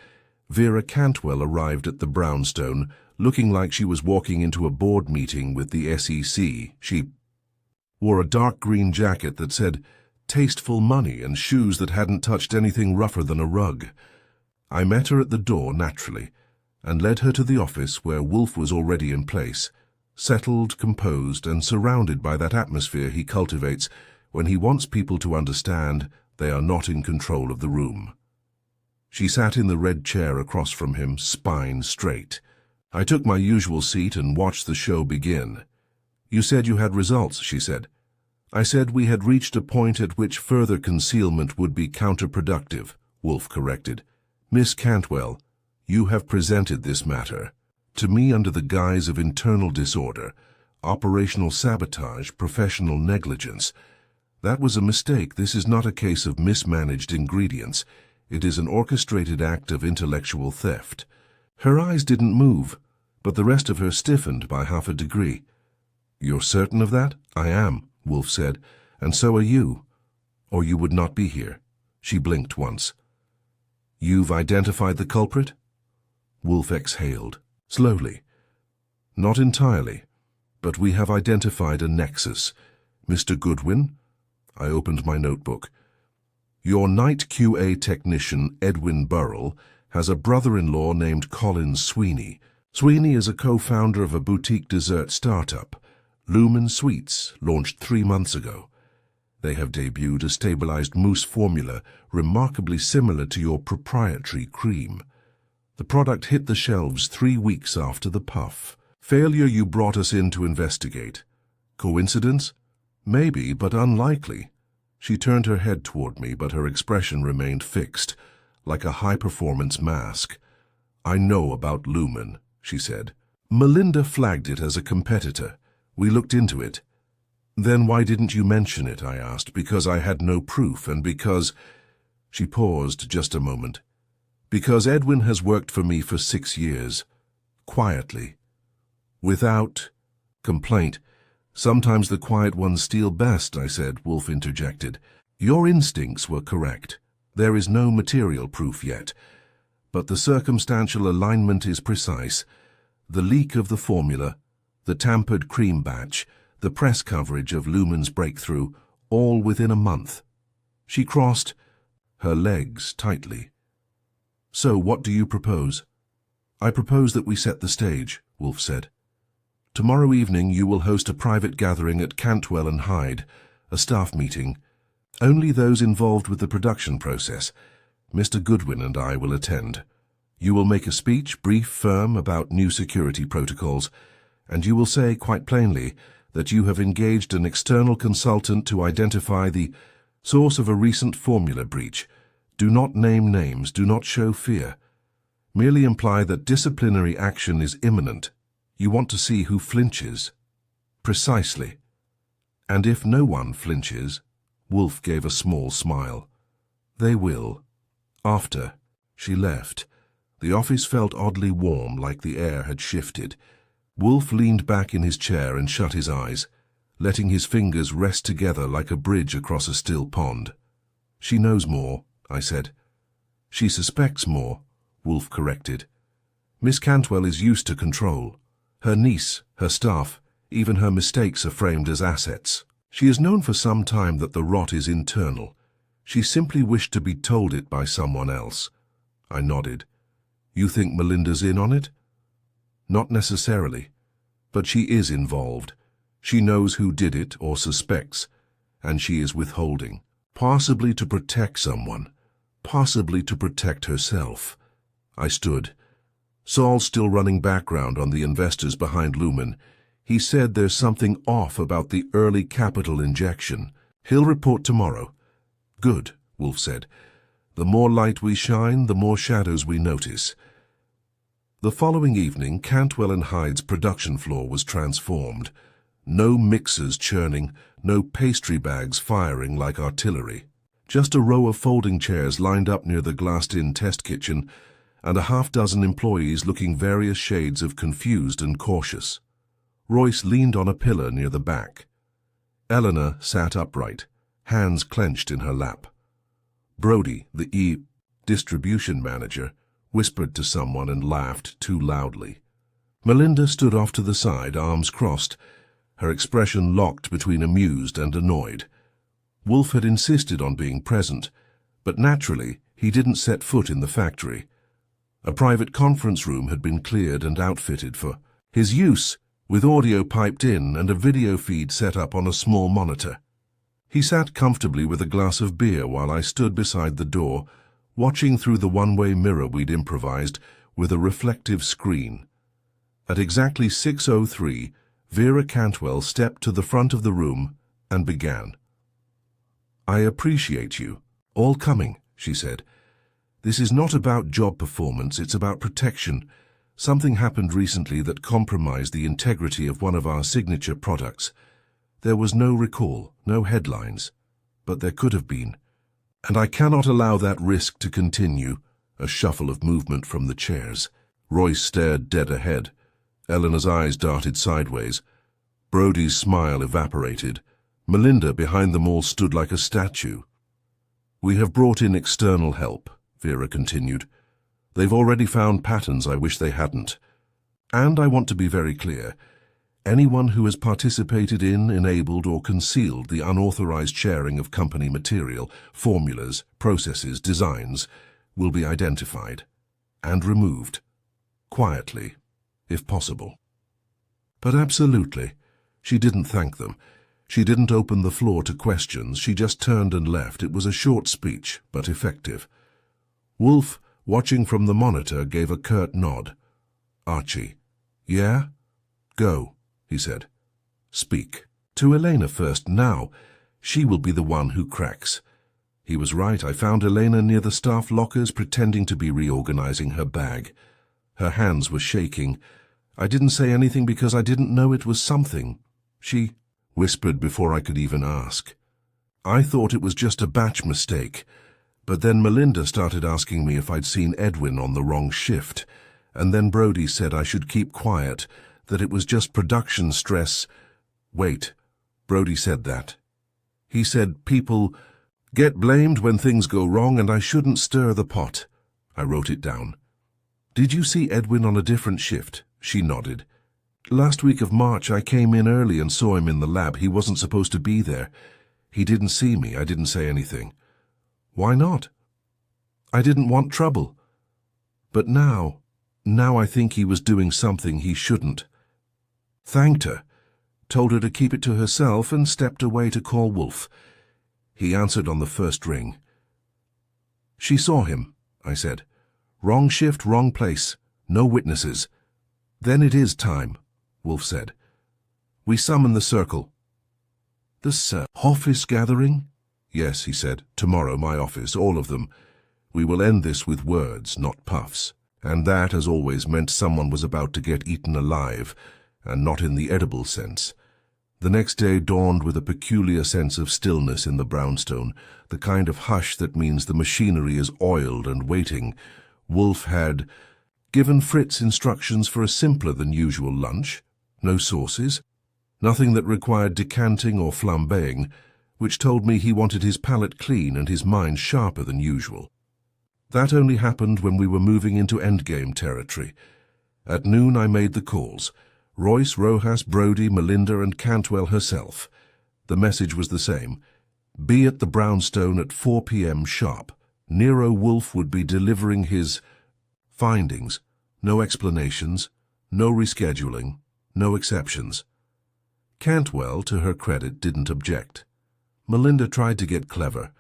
Vera Cantwell arrived at the brownstone, looking like she was walking into a board meeting with the SEC. She wore a dark green jacket that said "Tasteful Money" and shoes that hadn't touched anything rougher than a rug. I met her at the door naturally, and led her to the office where Wolfe was already in place, settled, composed, and surrounded by that atmosphere he cultivates when he wants people to understand they are not in control of the room. She sat in the red chair across from him, spine straight. I took my usual seat and watched the show begin. "You said you had results," she said. "I said we had reached a point at which further concealment would be counterproductive," Wolfe corrected. "Miss Cantwell, you have presented this matter to me under the guise of internal disorder, operational sabotage, professional negligence. That was a mistake. This is not a case of mismanaged ingredients. It is an orchestrated act of intellectual theft." Her eyes didn't move, but the rest of her stiffened by half a degree. "You're certain of that?" "I am," Wolfe said, "and so are you. Or you would not be here." She blinked once. "You've identified the culprit?" Wolfe exhaled, slowly. "Not entirely, but we have identified a nexus. Mr. Goodwin?" I opened my notebook. "Your night QA technician, Edwin Burrell, has a brother-in-law named Colin Sweeney. Sweeney is a co-founder of a boutique dessert startup, Lumen Sweets, launched 3 months ago. They have debuted a stabilized mousse formula remarkably similar to your proprietary cream. The product hit the shelves 3 weeks after the puff. Failure you brought us in to investigate. Coincidence? Maybe, but unlikely." She turned her head toward me, but her expression remained fixed, like a high-performance mask. "I know about Lumen," she said. "Melinda flagged it as a competitor. We looked into it." "Then why didn't you mention it?" I asked. "Because I had no proof, and because—" She paused just a moment. "Because Edwin has worked for me for 6 years. Quietly. Without complaint. Sometimes the quiet ones steal best," I said. Wolfe interjected. "Your instincts were correct. There is no material proof yet. But the circumstantial alignment is precise. The leak of the formula, the tampered cream batch, the press coverage of Lumen's breakthrough, all within a month." She crossed her legs tightly. "So what do you propose?" "I propose that we set the stage," Wolfe said. "Tomorrow evening you will host a private gathering at Cantwell and Hyde, a staff meeting. Only those involved with the production process. Mr. Goodwin and I will attend. You will make a speech, brief, firm, about new security protocols, and you will say quite plainly that you have engaged an external consultant to identify the source of a recent formula breach. Do not name names, do not show fear. Merely imply that disciplinary action is imminent. You want to see who flinches." "Precisely. And if no one flinches," Wolfe gave a small smile, "they will. After." She left. The office felt oddly warm, like the air had shifted. Wolfe leaned back in his chair and shut his eyes, letting his fingers rest together like a bridge across a still pond. "She knows more," I said. "She suspects more," Wolfe corrected. "Miss Cantwell is used to control. Her niece, her staff, even her mistakes are framed as assets. She has known for some time that the rot is internal. She simply wished to be told it by someone else. I nodded. You think Melinda's in on it? Not necessarily. But she is involved. She knows who did it or suspects, and she is withholding. Possibly to protect someone. Possibly to protect herself. I stood. Saul's still running background on the investors behind Lumen. He said there's something off about the early capital injection. He'll report tomorrow. Good, Wolfe said. The more light we shine, the more shadows we notice. The following evening, Cantwell and Hyde's production floor was transformed. No mixers churning, no pastry bags firing like artillery. Just a row of folding chairs lined up near the glassed-in test kitchen, and a half-dozen employees looking various shades of confused and cautious. Royce leaned on a pillar near the back. Eleanor sat upright, hands clenched in her lap. Brody, the distribution manager, whispered to someone and laughed too loudly. Melinda stood off to the side, arms crossed, her expression locked between amused and annoyed. Wolfe had insisted on being present, but naturally he didn't set foot in the factory. A private conference room had been cleared and outfitted for his use, with audio piped in and a video feed set up on a small monitor. He sat comfortably with a glass of beer while I stood beside the door, watching through the one-way mirror we'd improvised with a reflective screen. At exactly 6:03, Vera Cantwell stepped to the front of the room and began. "I appreciate you all coming," she said. "This is not about job performance, it's about protection. Something happened recently that compromised the integrity of one of our signature products. There was no recall, no headlines, but there could have been. And I cannot allow that risk to continue." A shuffle of movement from the chairs. Royce stared dead ahead. Eleanor's eyes darted sideways. Brody's smile evaporated. Melinda, behind them all, stood like a statue. "We have brought in external help," Vera continued. "They've already found patterns I wish they hadn't. And I want to be very clear. Anyone who has participated in, enabled, or concealed the unauthorized sharing of company material, formulas, processes, designs, will be identified and removed. Quietly, if possible." But absolutely. She didn't thank them. She didn't open the floor to questions. She just turned and left. It was a short speech, but effective. Wolfe, watching from the monitor, gave a curt nod. "Archie." "Yeah?" "Go," he said. "Speak. To Elena first, now. She will be the one who cracks." He was right. I found Elena near the staff lockers, pretending to be reorganizing her bag. Her hands were shaking. I didn't say anything because I didn't know it was something. She whispered before I could even ask. I thought it was just a batch mistake, but then Melinda started asking me if I'd seen Edwin on the wrong shift, and then Brody said I should keep quiet, that it was just production stress. Wait, Brody said that. He said people get blamed when things go wrong and I shouldn't stir the pot. I wrote it down. "Did you see Edwin on a different shift?" She nodded. "Last week of March I came in early and saw him in the lab. He wasn't supposed to be there. He didn't see me. I didn't say anything." "Why not?" "I didn't want trouble. But now I think he was doing something he shouldn't." Thanked her, told her to keep it to herself, and stepped away to call Wolfe. He answered on the first ring. "She saw him," I said. "Wrong shift, wrong place. No witnesses." "Then it is time," Wolfe said. "We summon the circle." "The office gathering?" "Yes," he said. "Tomorrow, my office, all of them. We will end this with words, not puffs." And that, as always, meant someone was about to get eaten alive, and not in the edible sense. The next day dawned with a peculiar sense of stillness in the brownstone, the kind of hush that means the machinery is oiled and waiting. Wolfe had given Fritz instructions for a simpler than usual lunch, no sauces, nothing that required decanting or flambeing, which told me he wanted his palate clean and his mind sharper than usual. That only happened when we were moving into endgame territory. At noon I made the calls. Royce, Rojas, Brodie, Melinda and Cantwell herself. The message was the same. Be at the Brownstone at 4 p.m. sharp. Nero Wolfe would be delivering his findings. No explanations, no rescheduling, no exceptions. Cantwell, to her credit, didn't object. Melinda tried to get clever.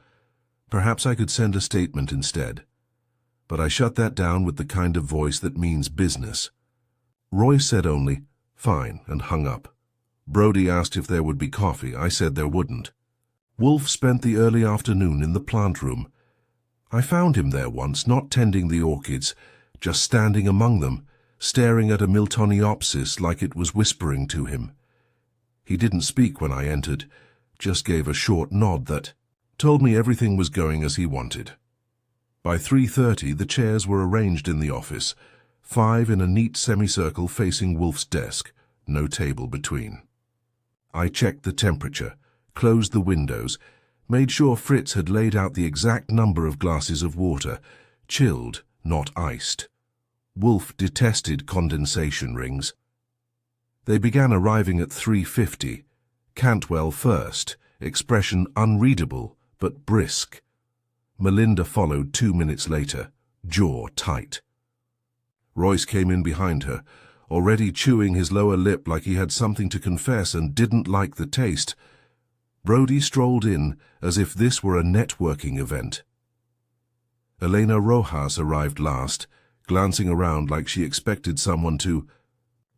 Perhaps I could send a statement instead. But I shut that down with the kind of voice that means business. Royce said only, "Fine," and hung up. Brodie asked if there would be coffee. I said there wouldn't. Wolfe spent the early afternoon in the plant room. I found him there once, not tending the orchids, just standing among them, staring at a Miltoniopsis like it was whispering to him. He didn't speak when I entered, just gave a short nod that told me everything was going as he wanted. By 3:30 the chairs were arranged in the office, 5 in a neat semicircle facing Wolfe's desk, no table between. I checked the temperature, closed the windows, made sure Fritz had laid out the exact number of glasses of water, chilled, not iced. Wolfe detested condensation rings. They began arriving at 3:50. Cantwell first, expression unreadable but brisk. Melinda followed 2 minutes later, jaw tight. Royce came in behind her, already chewing his lower lip like he had something to confess and didn't like the taste. Brodie strolled in as if this were a networking event. Elena Rojas arrived last, glancing around like she expected someone to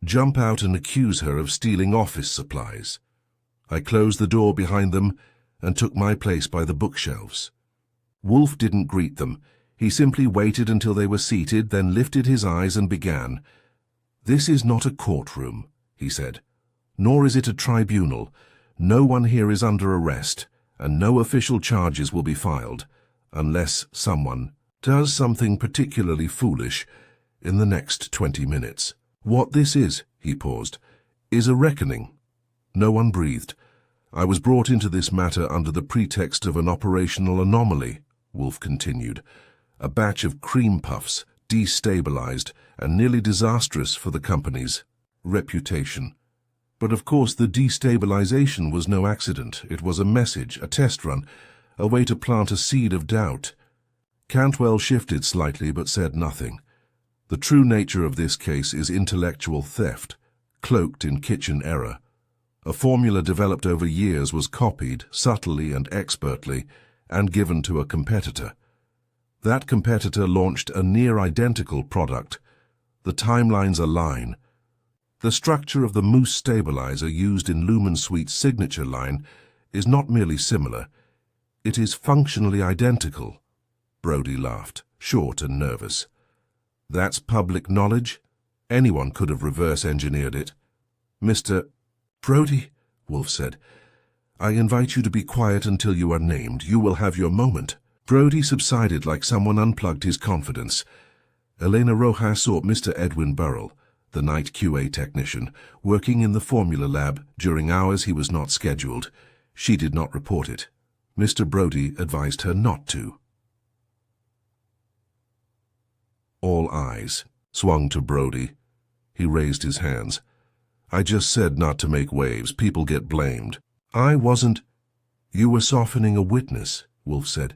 jump out and accuse her of stealing office supplies. I closed the door behind them and took my place by the bookshelves. Wolfe didn't greet them. He simply waited until they were seated, then lifted his eyes and began. "This is not a courtroom," he said, "nor is it a tribunal. No one here is under arrest, and no official charges will be filed, unless someone does something particularly foolish in the next 20 minutes. What this is," he paused, "is a reckoning." No one breathed. "I was brought into this matter under the pretext of an operational anomaly," Wolfe continued. "A batch of cream puffs, destabilized and nearly disastrous for the company's reputation. But of course the destabilization was no accident. It was a message, a test run, a way to plant a seed of doubt." Cantwell shifted slightly but said nothing. "The true nature of this case is intellectual theft, cloaked in kitchen error. A formula developed over years was copied, subtly and expertly, and given to a competitor. That competitor launched a near-identical product. The timelines align. The structure of the mousse stabilizer used in Lumen Suite's signature line is not merely similar, it is functionally identical." Brodie laughed, short and nervous. "That's public knowledge? Anyone could have reverse-engineered it." "Mr. Brodie," Wolfe said, "I invite you to be quiet until you are named. You will have your moment." Brodie subsided like someone unplugged his confidence. Elena Rojas sought Mr. Edwin Burrell, the night QA technician, working in the formula lab during hours he was not scheduled. She did not report it. Mr. Brodie advised her not to. All eyes swung to Brodie. He raised his hands. "I just said not to make waves. People get blamed." "I wasn't." "You were softening a witness," Wolfe said.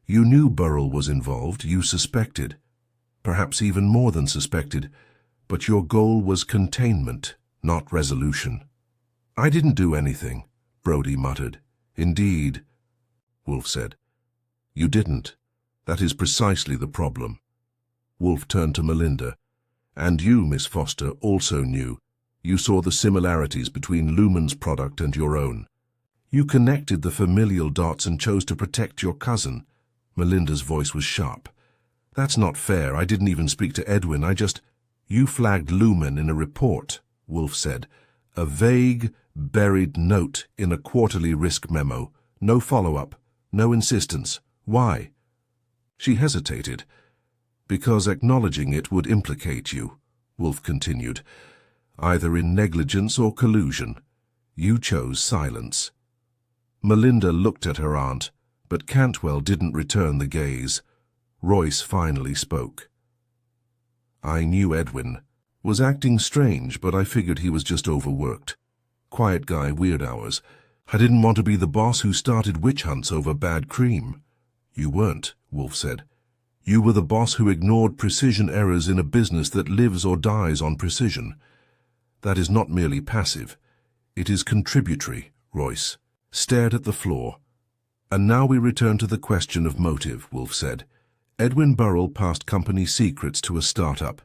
"You knew Burrell was involved. You suspected. Perhaps even more than suspected. But your goal was containment, not resolution." "I didn't do anything," Brodie muttered. "Indeed," Wolfe said. "You didn't. That is precisely the problem." Wolfe turned to Melinda. "And you, Miss Foster, also knew. You saw the similarities between Lumen's product and your own. You connected the familial dots and chose to protect your cousin." Melinda's voice was sharp. "That's not fair. I didn't even speak to Edwin. You flagged Lumen in a report," Wolfe said. "A vague, buried note in a quarterly risk memo. No follow-up, no insistence. Why?" She hesitated. "Because acknowledging it would implicate you," Wolfe continued, "either in negligence or collusion. You chose silence." Melinda looked at her aunt, but Cantwell didn't return the gaze. Royce finally spoke. "I knew Edwin. Was acting strange, but I figured he was just overworked. Quiet guy, weird hours. I didn't want to be the boss who started witch hunts over bad cream. You weren't, Wolfe said. You were the boss who ignored precision errors in a business that lives or dies on precision. That is not merely passive. It is contributory, Royce stared at the floor. And now we return to the question of motive, Wolfe said. Edwin Burrell passed company secrets to a startup.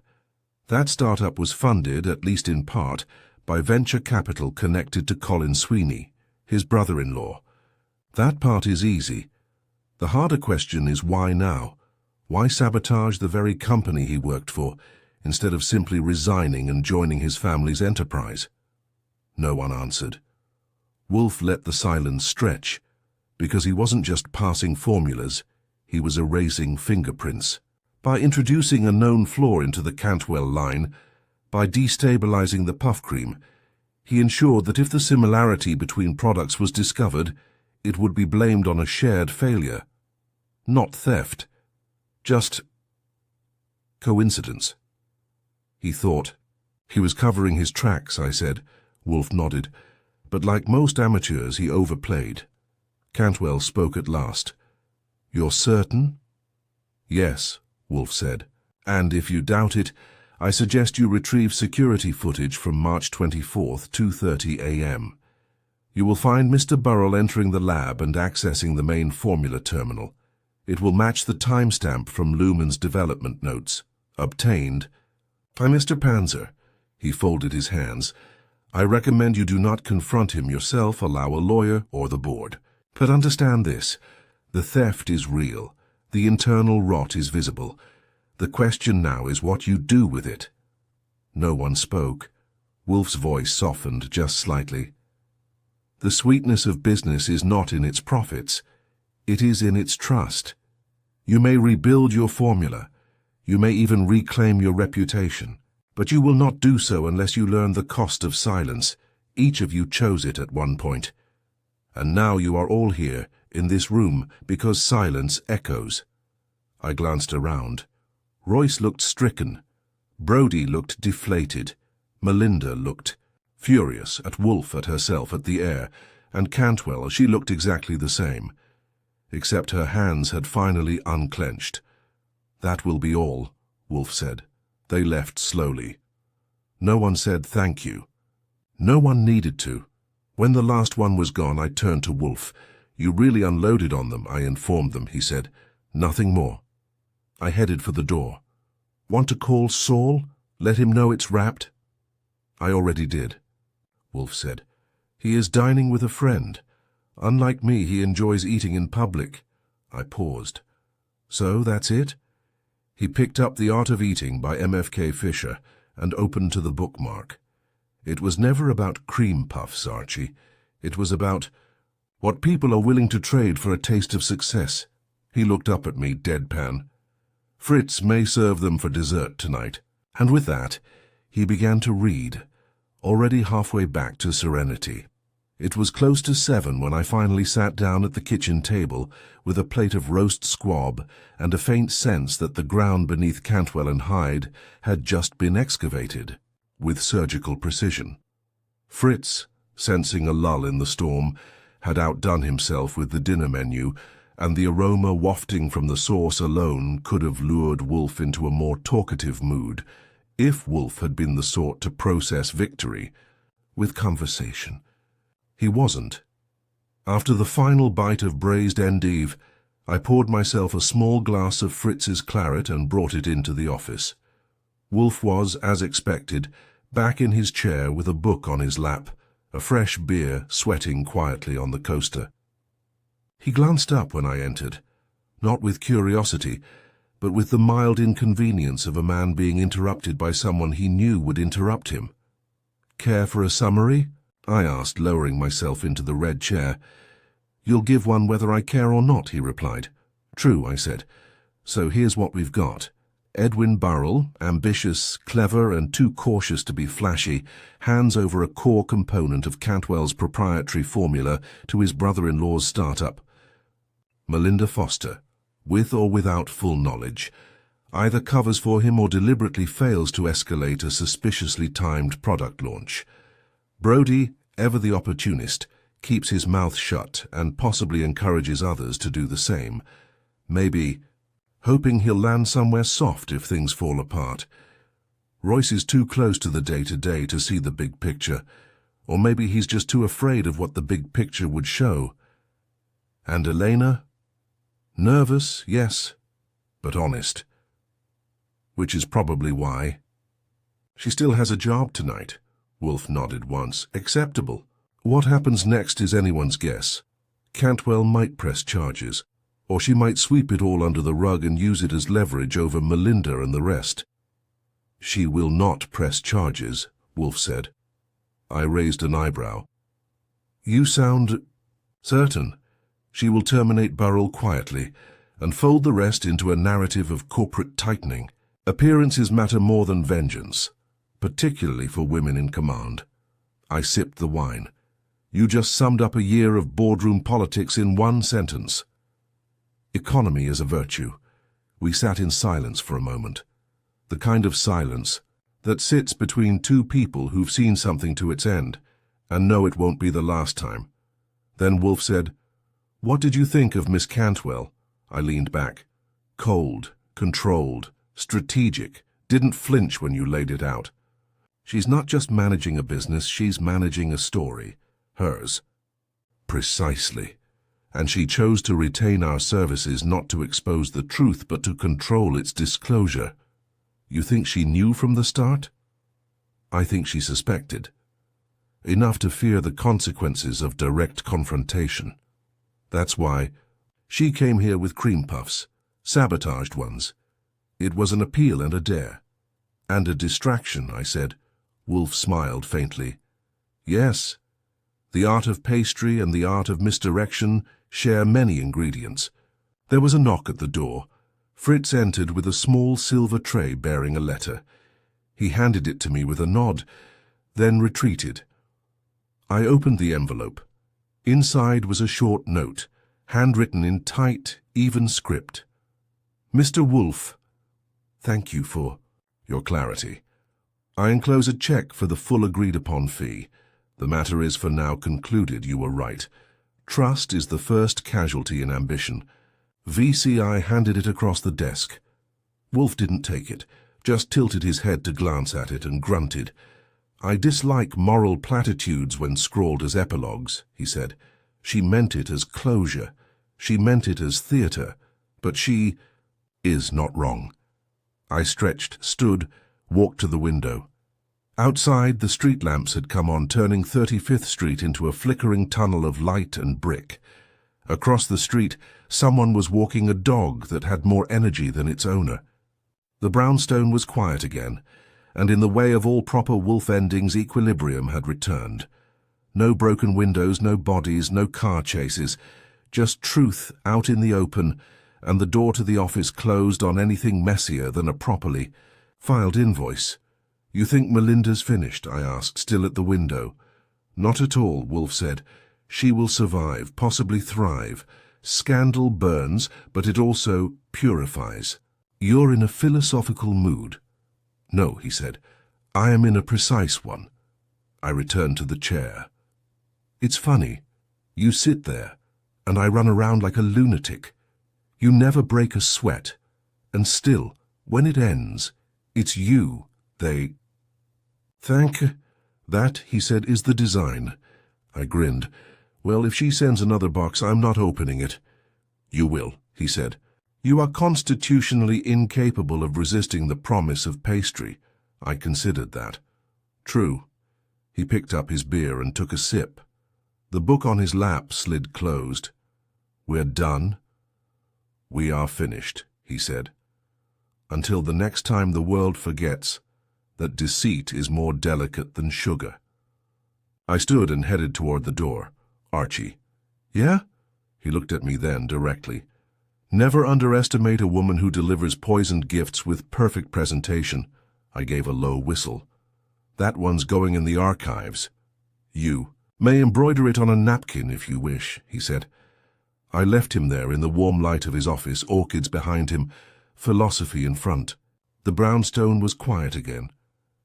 That startup was funded, at least in part, by venture capital connected to Colin Sweeney, his brother-in-law. That part is easy. The harder question is why now? Why sabotage the very company he worked for, instead of simply resigning and joining his family's enterprise? No one answered. Wolfe let the silence stretch, because he wasn't just passing formulas, he was erasing fingerprints. By introducing a known flaw into the Cantwell line, by destabilizing the puff cream, he ensured that if the similarity between products was discovered, it would be blamed on a shared failure. Not theft. Just coincidence. He thought. He was covering his tracks, I said. Wolfe nodded. But like most amateurs, he overplayed. Cantwell spoke at last. You're certain? Yes, Wolfe said. And if you doubt it, I suggest you retrieve security footage from March 24th, 2:30 a.m. You will find Mr. Burrell entering the lab and accessing the main formula terminal. It will match the timestamp from Luhmann's development notes. Obtained by Mr. Panzer. He folded his hands. I recommend you do not confront him yourself, allow a lawyer or the board. But understand this. The theft is real. The internal rot is visible. The question now is what you do with it. No one spoke. Wolfe's voice softened just slightly. The sweetness of business is not in its profits. It is in its trust. You may rebuild your formula. You may even reclaim your reputation. But you will not do so unless you learn the cost of silence. Each of you chose it at one point. And now you are all here, in this room, because silence echoes. I glanced around. Royce looked stricken. Brodie looked deflated. Melinda looked furious, at Wolfe, at herself, at the air, and Cantwell, she looked exactly the same. Except her hands had finally unclenched. That will be all, Wolfe said. They left slowly. No one said thank you. No one needed to. When the last one was gone, I turned to Wolfe. You really unloaded on them, I informed them, he said. Nothing more. I headed for the door. Want to call Saul? Let him know it's wrapped? I already did, Wolfe said. He is dining with a friend. Unlike me, he enjoys eating in public. I paused. So that's it? He picked up The Art of Eating by M.F.K. Fisher and opened to the bookmark. It was never about cream puffs, Archie. It was about what people are willing to trade for a taste of success. He looked up at me, deadpan. Fritz may serve them for dessert tonight. And with that, he began to read, already halfway back to serenity. It was close to 7 when I finally sat down at the kitchen table with a plate of roast squab and a faint sense that the ground beneath Cantwell and Hyde had just been excavated, with surgical precision. Fritz, sensing a lull in the storm, had outdone himself with the dinner menu, and the aroma wafting from the sauce alone could have lured Wolfe into a more talkative mood, if Wolfe had been the sort to process victory with conversation. He wasn't. After the final bite of braised endive, I poured myself a small glass of Fritz's claret and brought it into the office. Wolfe was, as expected, back in his chair with a book on his lap, a fresh beer sweating quietly on the coaster. He glanced up when I entered, not with curiosity, but with the mild inconvenience of a man being interrupted by someone he knew would interrupt him. Care for a summary? I asked, lowering myself into the red chair. You'll give one whether I care or not, he replied. True, I said. So here's what we've got. Edwin Burrell, ambitious, clever, and too cautious to be flashy, hands over a core component of Cantwell's proprietary formula to his brother-in-law's startup. Melinda Foster, with or without full knowledge. either covers for him or deliberately fails to escalate a suspiciously timed product launch. Brody, ever the opportunist, keeps his mouth shut and possibly encourages others to do the same, maybe hoping he'll land somewhere soft if things fall apart. Royce is too close to the day-to-day to see the big picture, or maybe he's just too afraid of what the big picture would show. And Elena? Nervous, yes, but honest. Which is probably why. She still has a job tonight. Wolfe nodded once. Acceptable. What happens next is anyone's guess. Cantwell might press charges, or she might sweep it all under the rug and use it as leverage over Melinda and the rest. She will not press charges, Wolfe said. I raised an eyebrow. You sound certain. She will terminate Burrell quietly and fold the rest into a narrative of corporate tightening. Appearances matter more than vengeance, particularly for women in command. I sipped the wine. You just summed up a year of boardroom politics in one sentence. Economy is a virtue. We sat in silence for a moment. The kind of silence that sits between two people who've seen something to its end and know it won't be the last time. Then Wolfe said, "What did you think of Miss Cantwell?" I leaned back. Cold, controlled, strategic, didn't flinch when you laid it out. She's not just managing a business, she's managing a story. Hers. Precisely. And she chose to retain our services not to expose the truth but to control its disclosure. You think she knew from the start? I think she suspected. Enough to fear the consequences of direct confrontation. That's why she came here with cream puffs, sabotaged ones. It was an appeal and a dare. And a distraction, I said. Wolfe smiled faintly. Yes. The art of pastry and the art of misdirection share many ingredients. There was a knock at the door. Fritz entered with a small silver tray bearing a letter. He handed it to me with a nod, then retreated. I opened the envelope. Inside was a short note, handwritten in tight, even script. Mr. Wolfe, thank you for your clarity. I enclose a check for the full agreed-upon fee. The matter is for now concluded. You were right. Trust is the first casualty in ambition. VCI handed it across the desk. Wolfe didn't take it, just tilted his head to glance at it and grunted. I dislike moral platitudes when scrawled as epilogues, he said. She meant it as closure. She meant it as theatre. But she is not wrong. I stretched, stood, walked to the window. Outside, the street lamps had come on, turning 35th Street into a flickering tunnel of light and brick. Across the street, someone was walking a dog that had more energy than its owner. The brownstone was quiet again, and in the way of all proper Wolfe endings, equilibrium had returned. No broken windows, no bodies, no car chases, just truth out in the open, and the door to the office closed on anything messier than a properly filed invoice. You think Melinda's finished? I asked, still at the window. Not at all, Wolfe said. She will survive, possibly thrive. Scandal burns, but it also purifies. You're in a philosophical mood. No, he said. I am in a precise one. I returned to the chair. It's funny. You sit there, and I run around like a lunatic. You never break a sweat. And still, when it ends, it's you. They... That, he said, is the design. I grinned. Well, if she sends another box, I'm not opening it. You will, he said. You are constitutionally incapable of resisting the promise of pastry. I considered that. True. He picked up his beer and took a sip. The book on his lap slid closed. We're done. We are finished, he said. Until the next time the world forgets that deceit is more delicate than sugar. I stood and headed toward the door. Archie. Yeah? He looked at me then directly. Never underestimate a woman who delivers poisoned gifts with perfect presentation. I gave a low whistle. That one's going in the archives. You may embroider it on a napkin if you wish, he said. I left him there in the warm light of his office, orchids behind him, philosophy in front. The brownstone was quiet again.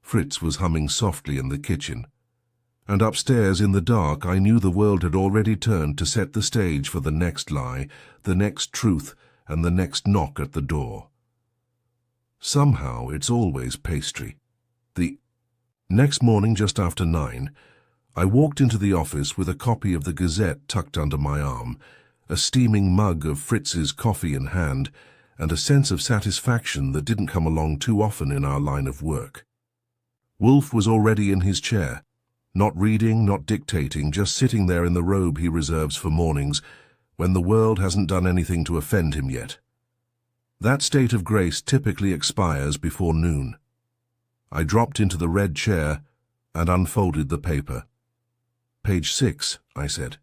Fritz was humming softly in the kitchen. And upstairs in the dark I knew the world had already turned to set the stage for the next lie, the next truth, and the next knock at the door. Somehow it's always pastry. The next morning, just after 9, I walked into the office with a copy of the Gazette tucked under my arm, a steaming mug of Fritz's coffee in hand, and a sense of satisfaction that didn't come along too often in our line of work. Wolfe was already in his chair, not reading, not dictating, just sitting there in the robe he reserves for mornings, when the world hasn't done anything to offend him yet. That state of grace typically expires before noon. I dropped into the red chair and unfolded the paper. "Page 6, I said.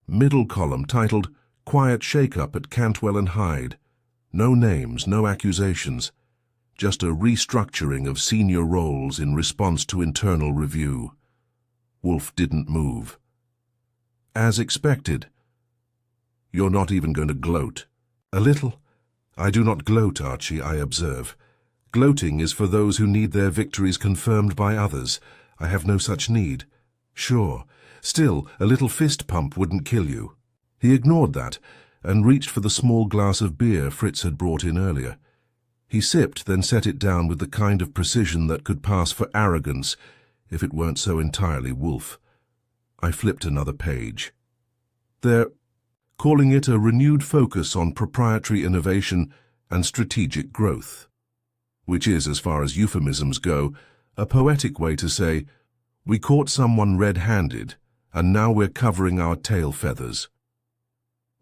Middle column titled, "Quiet Shake-Up at Cantwell and Hyde." No names, no accusations. Just a restructuring of senior roles in response to internal review. Wolfe didn't move. "As expected." "You're not even going to gloat?" "A little." "I do not gloat, Archie, I observe. Gloating is for those who need their victories confirmed by others. I have no such need." "Sure. Still, a little fist pump wouldn't kill you." He ignored that and reached for the small glass of beer Fritz had brought in earlier. He sipped, then set it down with the kind of precision that could pass for arrogance if it weren't so entirely Wolfe. I flipped another page. They're calling it a renewed focus on proprietary innovation and strategic growth, which is, as far as euphemisms go, a poetic way to say, we caught someone red-handed, and now we're covering our tail feathers.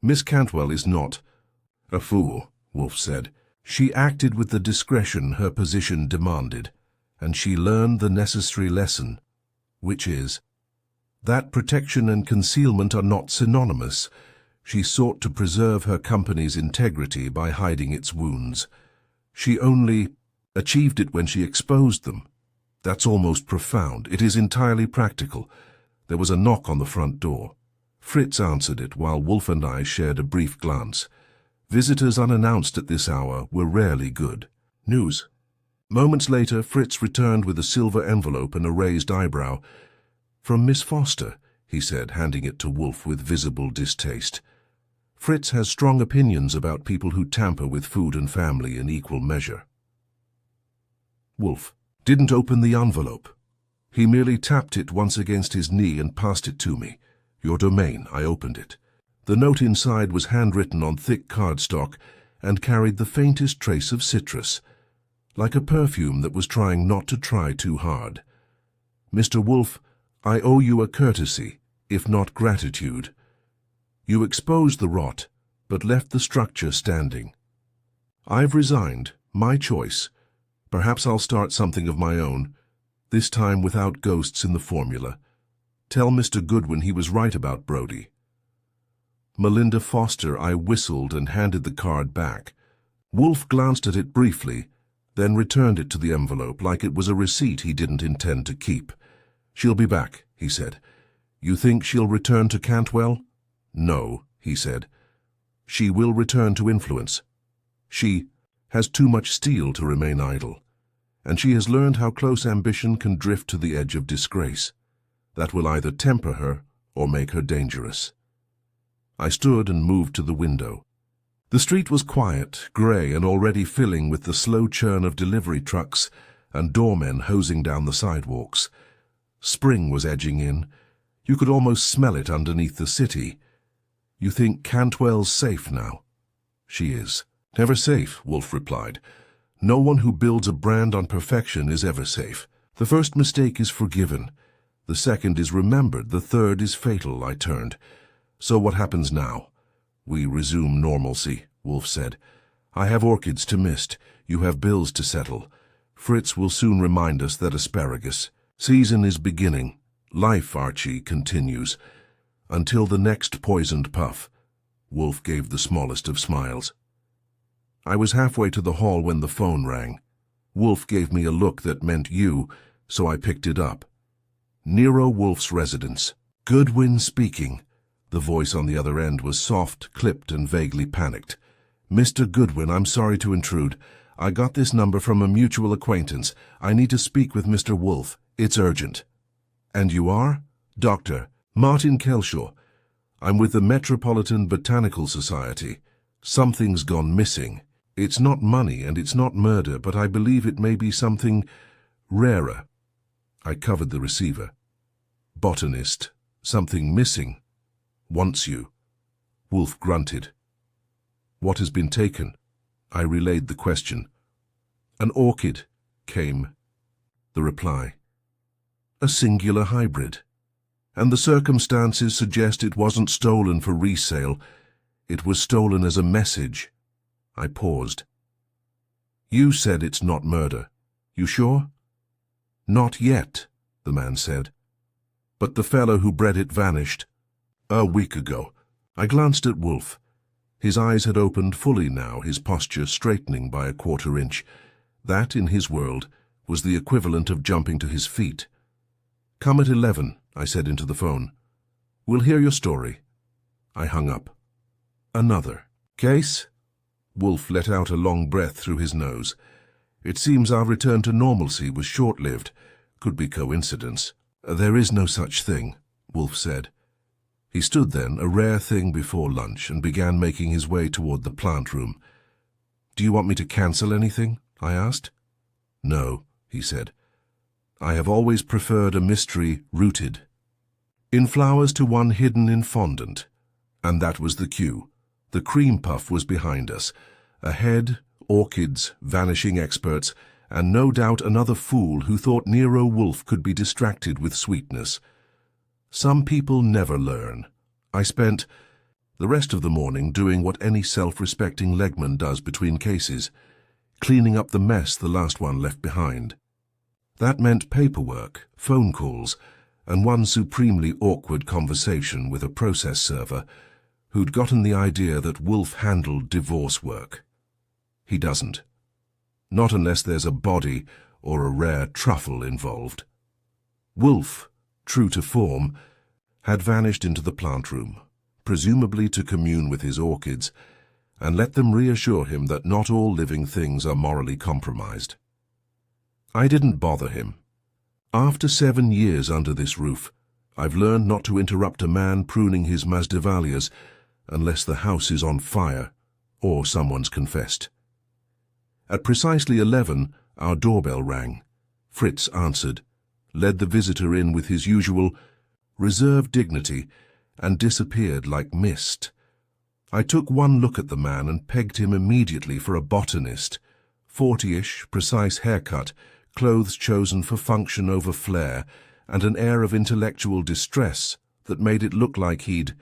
"Miss Cantwell is not a fool," Wolfe said. "She acted with the discretion her position demanded, and she learned the necessary lesson, which is that protection and concealment are not synonymous. She sought to preserve her company's integrity by hiding its wounds. She only achieved it when she exposed them. That's almost profound. It is entirely practical." There was a knock on the front door. Fritz answered it while Wolfe and I shared a brief glance. Visitors unannounced at this hour were rarely good news. Moments later, Fritz returned with a silver envelope and a raised eyebrow. "From Miss Foster," he said, handing it to Wolfe with visible distaste. Fritz has strong opinions about people who tamper with food and family in equal measure. Wolfe didn't open the envelope. He merely tapped it once against his knee and passed it to me. "Your domain." I opened it. The note inside was handwritten on thick cardstock and carried the faintest trace of citrus, like a perfume that was trying not to try too hard. "Mr. Wolfe, I owe you a courtesy, if not gratitude. You exposed the rot, but left the structure standing. I've resigned, my choice. Perhaps I'll start something of my own, this time without ghosts in the formula. Tell Mr. Goodwin he was right about Brody." "Melinda Foster," I whistled and handed the card back. Wolfe glanced at it briefly, then returned it to the envelope like it was a receipt he didn't intend to keep. "She'll be back," he said. "You think she'll return to Cantwell?" "No," he said. "She will return to influence. She has too much steel to remain idle, and she has learned how close ambition can drift to the edge of disgrace. That will either temper her or make her dangerous." I stood and moved to the window. The street was quiet, grey, and already filling with the slow churn of delivery trucks and doormen hosing down the sidewalks. Spring was edging in. You could almost smell it underneath the city. "You think Cantwell's safe now?" "She is." "Never safe," Wolfe replied. "No one who builds a brand on perfection is ever safe. The first mistake is forgiven. The second is remembered. The third is fatal." I turned. "So what happens now?" "We resume normalcy," Wolfe said. "I have orchids to mist. You have bills to settle. Fritz will soon remind us that asparagus season is beginning. Life, Archie, continues. Until the next poisoned puff." Wolfe gave the smallest of smiles. I was halfway to the hall when the phone rang. Wolfe gave me a look that meant you, so I picked it up. Nero Wolfe's residence. "Goodwin speaking." The voice on the other end was soft, clipped, and vaguely panicked. Mr. Goodwin, I'm sorry to intrude. I got this number from a mutual acquaintance. I need to speak with Mr. Wolfe. It's urgent. And you are? Dr. Martin Kelshaw. I'm with the Metropolitan Botanical Society. Something's gone missing. It's not money and it's not murder, but I believe it may be something rarer. I covered the receiver. Botanist. Something missing. Wants you. Wolfe grunted. What has been taken? I relayed the question. An orchid, came the reply. A singular hybrid. And the circumstances suggest it wasn't stolen for resale. It was stolen as a message. I paused. You said it's not murder. You sure? Not yet, the man said. But the fellow who bred it vanished. A week ago. I glanced at Wolfe. His eyes had opened fully now, his posture straightening by a quarter-inch. That, in his world, was the equivalent of jumping to his feet. Come at 11, I said into the phone. We'll hear your story. I hung up. Another case? Wolfe let out a long breath through his nose. It seems our return to normalcy was short-lived. Could be coincidence. There is no such thing, Wolfe said. He stood then, a rare thing before lunch, and began making his way toward the plant room. Do you want me to cancel anything? I asked. No, he said. I have always preferred a mystery rooted in flowers to one hidden in fondant. And that was the cue. The cream puff was behind us. Ahead, orchids, vanishing experts, and no doubt another fool who thought Nero Wolfe could be distracted with sweetness. Some people never learn. I spent the rest of the morning doing what any self-respecting legman does between cases, cleaning up the mess the last one left behind. That meant paperwork, phone calls, and one supremely awkward conversation with a process server who'd gotten the idea that Wolfe handled divorce work. He doesn't. Not unless there's a body or a rare truffle involved. Wolfe, true to form, had vanished into the plant room, presumably to commune with his orchids, and let them reassure him that not all living things are morally compromised. I didn't bother him. After 7 years under this roof, I've learned not to interrupt a man pruning his masdevallias unless the house is on fire or someone's confessed. At precisely 11, our doorbell rang. Fritz answered, led the visitor in with his usual reserved dignity, and disappeared like mist. I took one look at the man and pegged him immediately for a botanist. 40-ish, precise haircut, clothes chosen for function over flair, and an air of intellectual distress that made it look like he'd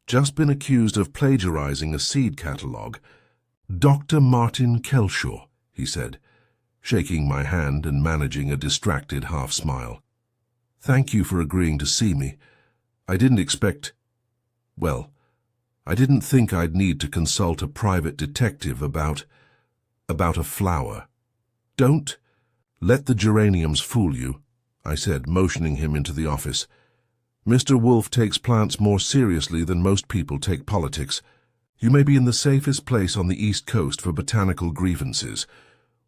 just been accused of plagiarizing a seed catalogue. Dr. Martin Kelshaw, he said, shaking my hand and managing a distracted half-smile. Thank you for agreeing to see me. I didn't expect... Well, I didn't think I'd need to consult a private detective about a flower. Don't let the geraniums fool you, I said, motioning him into the office. Mr. Wolfe takes plants more seriously than most people take politics. You may be in the safest place on the East Coast for botanical grievances.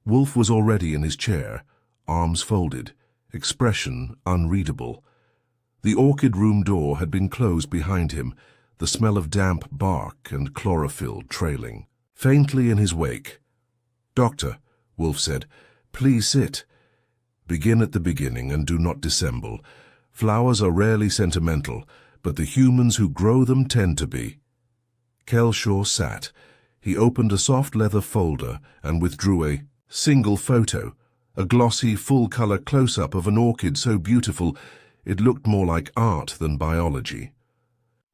Wolfe was already in his chair, arms folded, expression unreadable. The orchid room door had been closed behind him, the smell of damp bark and chlorophyll trailing faintly in his wake. Doctor, Wolfe said, please sit. Begin at the beginning and do not dissemble. Flowers are rarely sentimental, but the humans who grow them tend to be. Kelshaw sat. He opened a soft leather folder and withdrew a single photo, a glossy, full-color close-up of an orchid so beautiful it looked more like art than biology.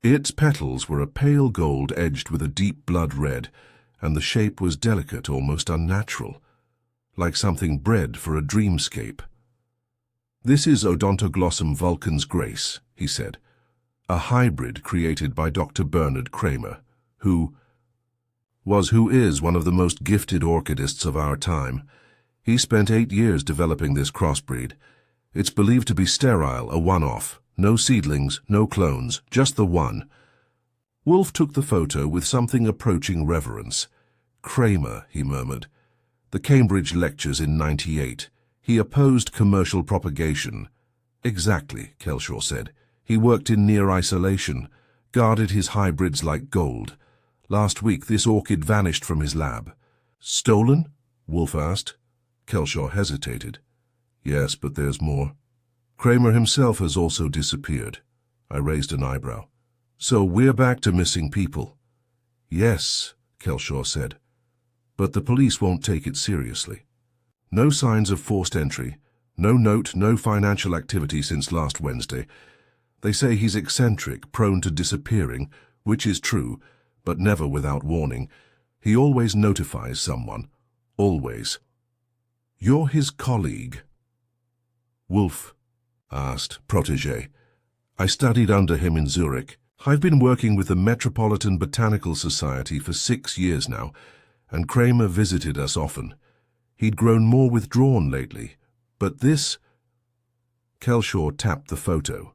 Its petals were a pale gold edged with a deep blood red, and the shape was delicate, almost unnatural, like something bred for a dreamscape. This is Odontoglossum vulcans grace, he said, a hybrid created by Dr. Bernard Kramer, who is one of the most gifted orchidists of our time. He spent 8 years developing this crossbreed. It's believed to be sterile, a one-off. No seedlings, no clones, just the one. Wolfe took the photo with something approaching reverence. Kramer, he murmured. The Cambridge lectures in '98. He opposed commercial propagation. Exactly, Kelshaw said. He worked in near isolation, guarded his hybrids like gold. Last week this orchid vanished from his lab. Stolen? Wolfe asked. Kelshaw hesitated. Yes, but there's more. Kramer himself has also disappeared. I raised an eyebrow. So we're back to missing people. Yes, Kelshaw said. But the police won't take it seriously. No signs of forced entry, no note, no financial activity since last Wednesday. They say he's eccentric, prone to disappearing, which is true, but never without warning. He always notifies someone. Always. You're his colleague. Wolfe asked, protégé. I studied under him in Zurich. I've been working with the Metropolitan Botanical Society for 6 years now, and Kramer visited us often. He'd grown more withdrawn lately, but this... Kelshaw tapped the photo.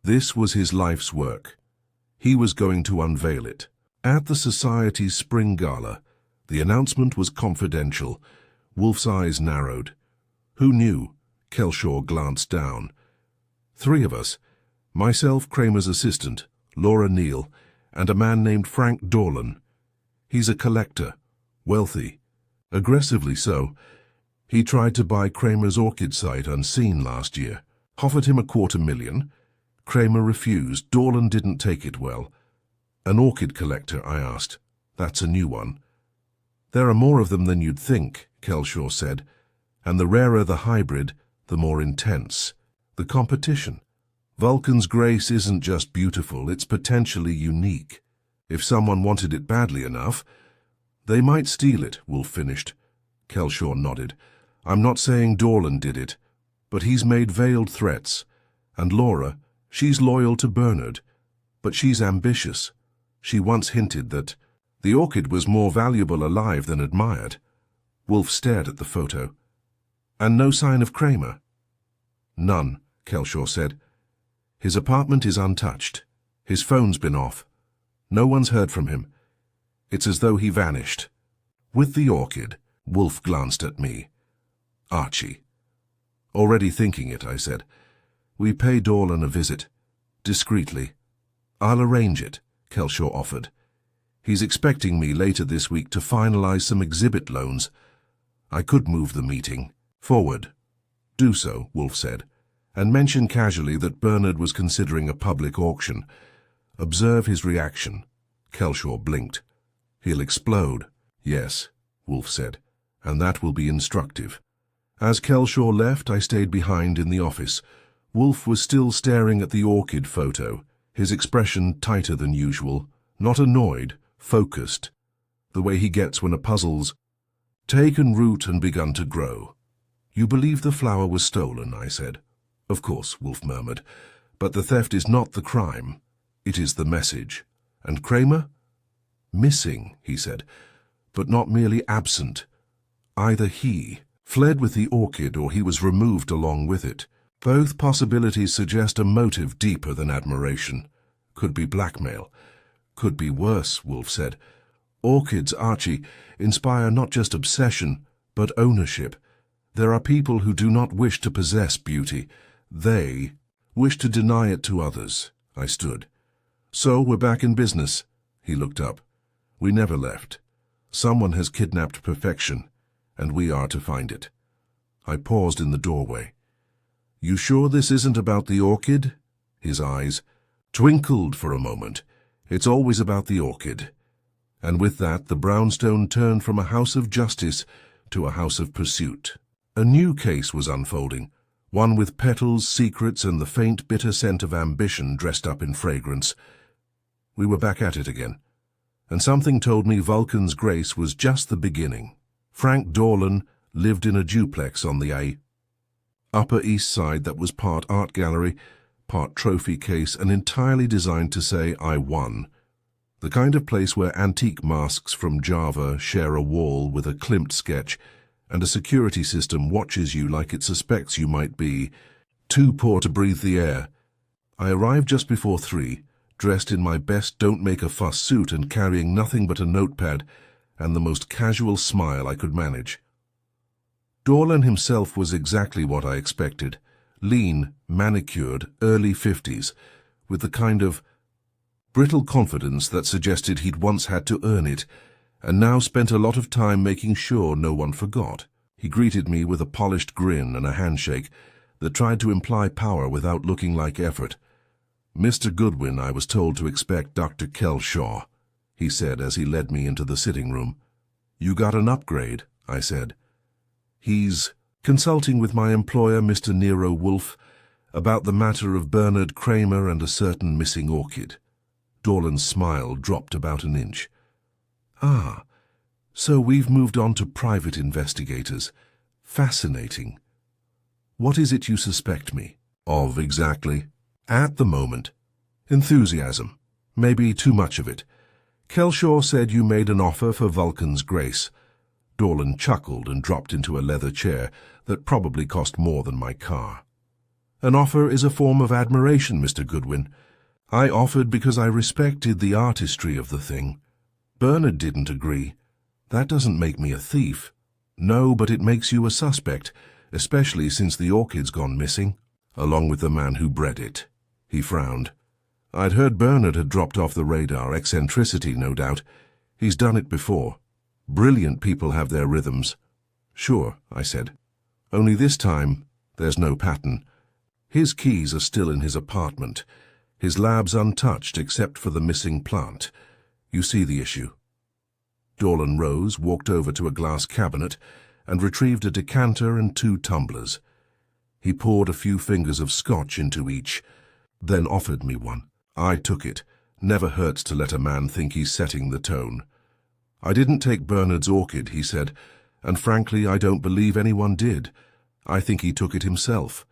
This was his life's work. He was going to unveil it. At the Society's spring gala, the announcement was confidential. Wolfe's eyes narrowed. Who knew? Kelshaw glanced down. 3 of us, myself, Kramer's assistant, Laura Neal, and a man named Frank Dorlan. He's a collector, wealthy, aggressively so. He tried to buy Kramer's orchid site unseen last year, offered him $250,000. Kramer refused. Dorlan didn't take it well. An orchid collector, I asked. That's a new one. There are more of them than you'd think, Kelshaw said, and the rarer the hybrid, the more intense. The competition. Vulcan's Grace isn't just beautiful, it's potentially unique. If someone wanted it badly enough, they might steal it, Wolfe finished. Kelshaw nodded. I'm not saying Dorlan did it, but he's made veiled threats. And Laura, she's loyal to Bernard, but she's ambitious. She once hinted that the orchid was more valuable alive than admired. Wolfe stared at the photo. And no sign of Kramer? None, Kelshaw said. His apartment is untouched. His phone's been off. No one's heard from him. It's as though he vanished. With the orchid, Wolfe glanced at me. Archie. Already thinking it, I said. We pay Dorlan a visit. Discreetly. I'll arrange it, Kelshaw offered. He's expecting me later this week to finalize some exhibit loans. I could move the meeting forward. Do so, Wolfe said, and mention casually that Bernard was considering a public auction. Observe his reaction. Kelshaw blinked. He'll explode. Yes, Wolfe said, and that will be instructive. As Kelshaw left, I stayed behind in the office. Wolfe was still staring at the orchid photo, his expression tighter than usual, not annoyed, focused, the way he gets when a puzzle's taken root and begun to grow. You believe the flower was stolen, I said. Of course, Wolfe murmured, but the theft is not the crime. It is the message. And Kramer? Missing, he said, but not merely absent. Either he fled with the orchid or he was removed along with it. Both possibilities suggest a motive deeper than admiration. Could be blackmail. Could be worse, Wolfe said. Orchids, Archie, inspire not just obsession, but ownership. There are people who do not wish to possess beauty. They wish to deny it to others. I stood. So we're back in business. He looked up. We never left. Someone has kidnapped perfection, and we are to find it. I paused in the doorway. You sure this isn't about the orchid? His eyes twinkled for a moment. It's always about the orchid. And with that, the brownstone turned from a house of justice to a house of pursuit. A new case was unfolding, one with petals, secrets, and the faint, bitter scent of ambition dressed up in fragrance. We were back at it again, and something told me Vulcan's Grace was just the beginning. Frank Dorlan lived in a duplex on the Upper East Side that was part art gallery, part trophy case, and entirely designed to say, I won. The kind of place where antique masks from Java share a wall with a Klimt sketch, and a security system watches you like it suspects you might be too poor to breathe the air. I arrived just before 3, dressed in my best don't-make-a-fuss suit and carrying nothing but a notepad, and the most casual smile I could manage. Dorlan himself was exactly what I expected. Lean, manicured, early 50s, with the kind of brittle confidence that suggested he'd once had to earn it, and now spent a lot of time making sure no one forgot. He greeted me with a polished grin and a handshake that tried to imply power without looking like effort. "Mr. Goodwin, I was told to expect Dr. Kelshaw," he said as he led me into the sitting room. "You got an upgrade," I said. "He's consulting with my employer, Mr. Nero Wolfe, about the matter of Bernard Kramer and a certain missing orchid." Dorlan's smile dropped about an inch. "Ah, so we've moved on to private investigators. Fascinating. What is it you suspect me of exactly?" "At the moment, enthusiasm. Maybe too much of it. Kelshaw said you made an offer for Vulcan's grace." Dorlan chuckled and dropped into a leather chair that probably cost more than my car. "An offer is a form of admiration, Mr. Goodwin. I offered because I respected the artistry of the thing. Bernard didn't agree. That doesn't make me a thief." "No, but it makes you a suspect, especially since the orchid's gone missing, along with the man who bred it." He frowned. "I'd heard Bernard had dropped off the radar, eccentricity, no doubt. He's done it before. Brilliant people have their rhythms." "Sure," I said. "Only this time, there's no pattern. His keys are still in his apartment. His lab's untouched except for the missing plant. You see the issue." Dorlan rose, walked over to a glass cabinet, and retrieved a decanter and 2 tumblers. He poured a few fingers of scotch into each, then offered me one. I took it. Never hurts to let a man think he's setting the tone. "I didn't take Bernard's orchid," he said, "and frankly I don't believe anyone did. I think he took it himself.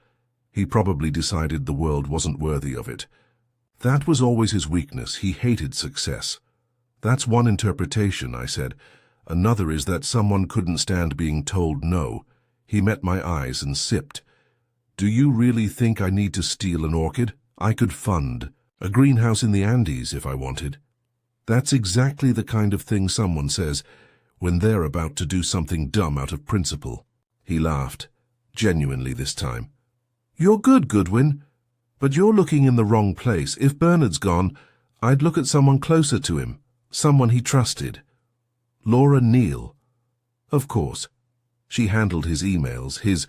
He probably decided the world wasn't worthy of it. That was always his weakness. He hated success." "That's one interpretation," I said. "Another is that someone couldn't stand being told no." He met my eyes and sipped. "Do you really think I need to steal an orchid? I could fund a greenhouse in the Andes if I wanted." "That's exactly the kind of thing someone says when they're about to do something dumb out of principle." He laughed, genuinely this time. "You're good, Goodwin, but you're looking in the wrong place. If Bernard's gone, I'd look at someone closer to him, someone he trusted." "Laura Neal." "Of course. She handled his emails, his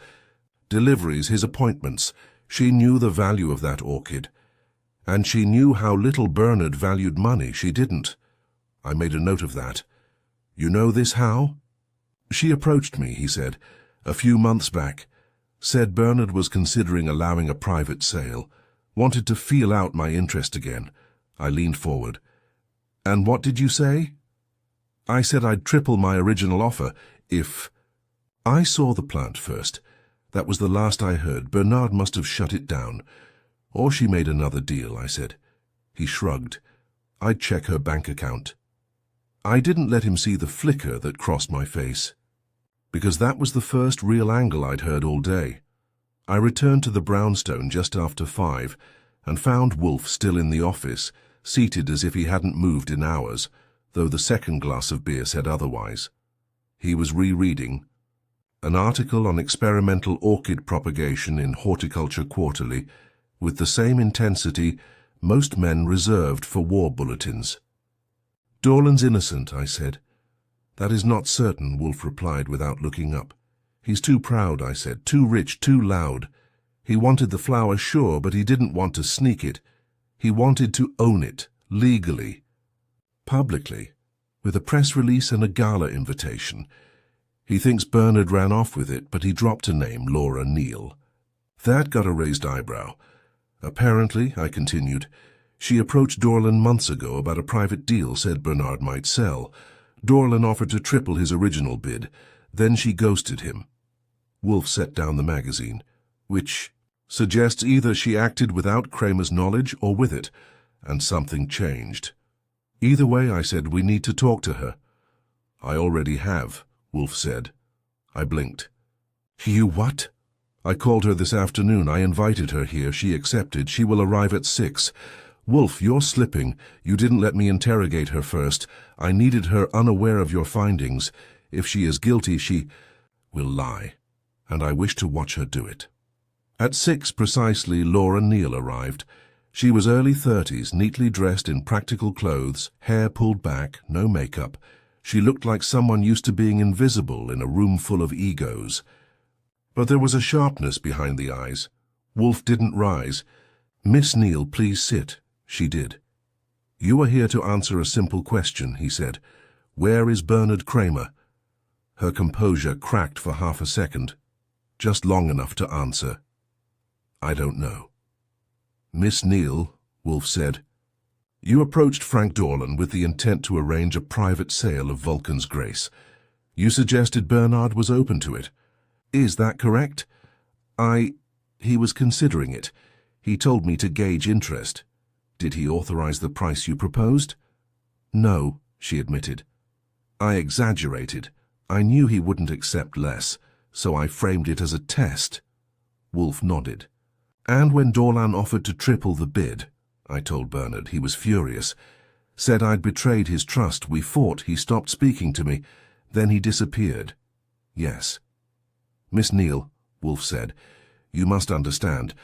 deliveries, his appointments. She knew the value of that orchid. And she knew how little Bernard valued money. She didn't. I made a note of that. You know this how?" "She approached me," he said, "a few months back. Said Bernard was considering allowing a private sale. Wanted to feel out my interest again." I leaned forward. "And what did you say?" "I said I'd triple my original offer if—" "I saw the plant first. That was the last I heard. Bernard must have shut it down. Or she made another deal," I said. He shrugged. "I'd check her bank account." I didn't let him see the flicker that crossed my face, because that was the first real angle I'd heard all day. I returned to the brownstone just after 5 and found Wolfe still in the office, seated as if he hadn't moved in hours, though the second glass of beer said otherwise. He was rereading an article on experimental orchid propagation in Horticulture Quarterly, with the same intensity most men reserved for war bulletins. "Dorlan's innocent," I said. "That is not certain," Wolfe replied without looking up. "He's too proud," I said, "too rich, too loud. He wanted the flower, sure, but he didn't want to sneak it. He wanted to own it, legally, publicly, with a press release and a gala invitation. He thinks Bernard ran off with it, but he dropped a name, Laura Neal." That got a raised eyebrow. "Apparently," I continued, "she approached Dorlan months ago about a private deal said Bernard might sell. Dorlan offered to triple his original bid. Then she ghosted him." Wolfe set down the magazine, which suggests either she acted without Kramer's knowledge or with it, and something changed. "Either way," I said, "we need to talk to her." "I already have," Wolfe said. I blinked. "You what?" "I called her this afternoon. I invited her here. She accepted. She will arrive at 6. Wolfe, you're slipping. You didn't let me interrogate her first. I needed her unaware of your findings. If she is guilty, she will lie, and I wish to watch her do it. At 6 precisely, Laura Neal arrived. She was early 30s, neatly dressed in practical clothes, hair pulled back, no makeup. She looked like someone used to being invisible in a room full of egos. But there was a sharpness behind the eyes. Wolfe didn't rise. "Miss Neal, please sit." She did. "You are here to answer a simple question," he said. "Where is Bernard Kramer?" Her composure cracked for half a second, just long enough to answer. "I don't know." "Miss Neal," Wolfe said, "you approached Frank Dorlan with the intent to arrange a private sale of Vulcan's Grace. You suggested Bernard was open to it. Is that correct?" He was considering it. He told me to gauge interest." "Did he authorize the price you proposed?" "No," she admitted. "I exaggerated. I knew he wouldn't accept less, so I framed it as a test." Wolfe nodded. "And when Dorlan offered to triple the bid, I told Bernard, he was furious. Said I'd betrayed his trust. We fought. He stopped speaking to me. Then he disappeared." "Yes." "Miss Neal," Wolfe said, "you must understand.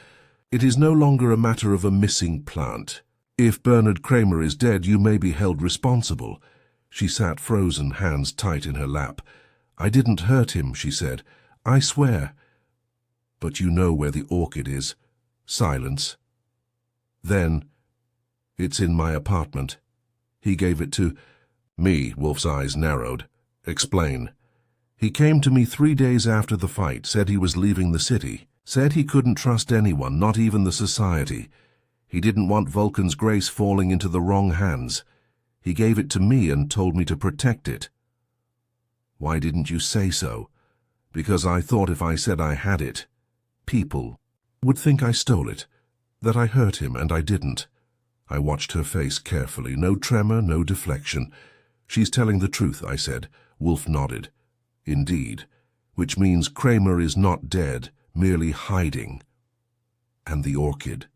It is no longer a matter of a missing plant. If Bernard Kramer is dead, you may be held responsible." She sat frozen, hands tight in her lap. "I didn't hurt him," she said. "I swear." "But you know where the orchid is." Silence. Then, "It's in my apartment." He gave it to me. Wolfe's eyes narrowed. "Explain." "He came to me 3 days after the fight, said he was leaving the city. Said he couldn't trust anyone, not even the society. He didn't want Vulcan's Grace falling into the wrong hands. He gave it to me and told me to protect it." "Why didn't you say so?" "Because I thought if I said I had it, people would think I stole it, that I hurt him, and I didn't." I watched her face carefully. No tremor, no deflection. "She's telling the truth," I said. Wolfe nodded. "Indeed. Which means Kramer is not dead, merely hiding." "And the orchid?"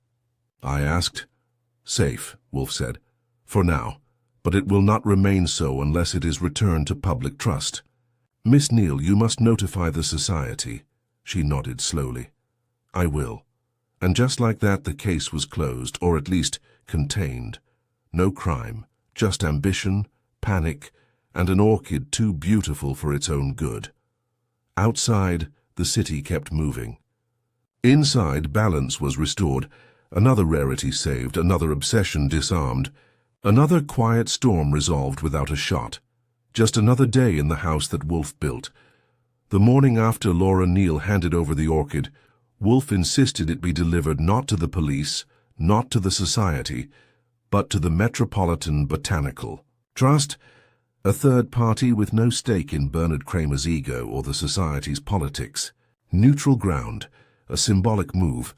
I asked. "Safe," Wolfe said. "For now. But it will not remain so unless it is returned to public trust. Miss Neal, you must notify the society." She nodded slowly. "I will." And just like that, the case was closed, or at least contained. No crime, just ambition, panic, and an orchid too beautiful for its own good. Outside, the city kept moving. Inside, balance was restored, another rarity saved, another obsession disarmed, another quiet storm resolved without a shot. Just another day in the house that Wolfe built. The morning after Laura Neal handed over the orchid, Wolfe insisted it be delivered not to the police, not to the society, but to the Metropolitan Botanical Trust, a third party with no stake in Bernard Kramer's ego or the society's politics. Neutral ground, a symbolic move,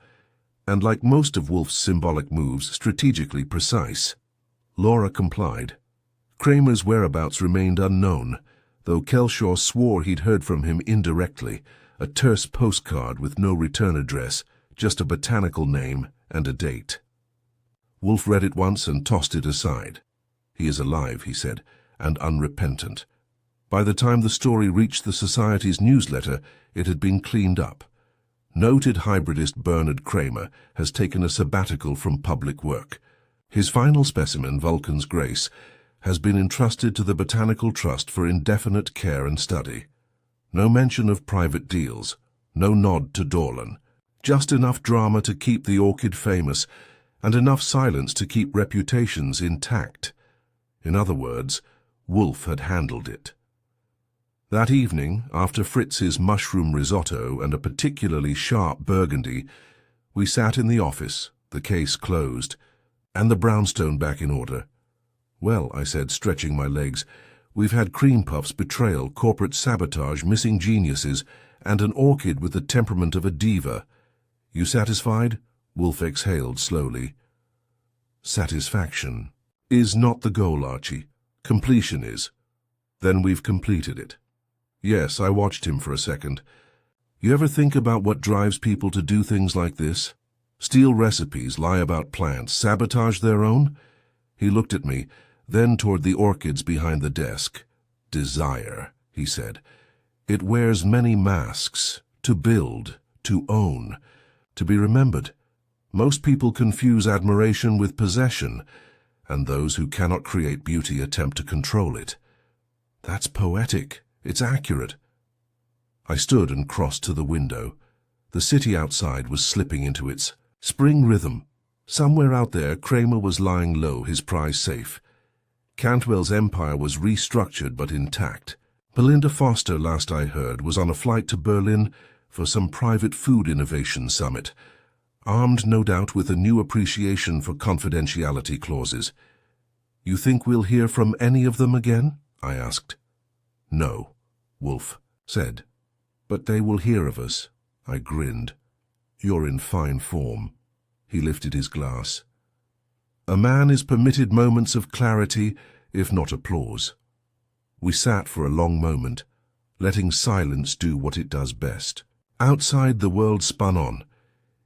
and like most of Wolfe's symbolic moves, strategically precise. Laura complied. Kramer's whereabouts remained unknown, though Kelshaw swore he'd heard from him indirectly, a terse postcard with no return address, just a botanical name and a date. Wolfe read it once and tossed it aside. "He is alive," he said, "and unrepentant." By the time the story reached the Society's newsletter, it had been cleaned up. Noted hybridist Bernard Kramer has taken a sabbatical from public work. His final specimen, Vulcan's Grace, has been entrusted to the Botanical Trust for indefinite care and study. No mention of private deals, no nod to Dorlan. Just enough drama to keep the orchid famous, and enough silence to keep reputations intact. In other words, Wolfe had handled it. That evening, after Fritz's mushroom risotto and a particularly sharp burgundy, we sat in the office, the case closed, and the brownstone back in order. "Well," I said, stretching my legs, "we've had cream puffs, betrayal, corporate sabotage, missing geniuses, and an orchid with the temperament of a diva. You satisfied?" Wolfe exhaled slowly. "Satisfaction is not the goal, Archie. Completion is. Then we've completed it." "Yes," I watched him for a second. "You ever think about what drives people to do things like this?" Steal recipes, lie about plants, sabotage their own? He looked at me, then toward the orchids behind the desk. Desire, he said. It wears many masks. To build, to own, to be remembered. Most people confuse admiration with possession, and those who cannot create beauty attempt to control it. That's poetic. It's accurate. I stood and crossed to the window. The city outside was slipping into its spring rhythm. Somewhere out there, Kramer was lying low, his prize safe. Cantwell's empire was restructured but intact. Belinda Foster, last I heard, was on a flight to Berlin for some private food innovation summit, armed no doubt with a new appreciation for confidentiality clauses. You think we'll hear from any of them again? I asked. No, Wolfe said. But they will hear of us. I grinned. You're in fine form. He lifted his glass. A man is permitted moments of clarity, if not applause. We sat for a long moment, letting silence do what it does best. Outside, the world spun on.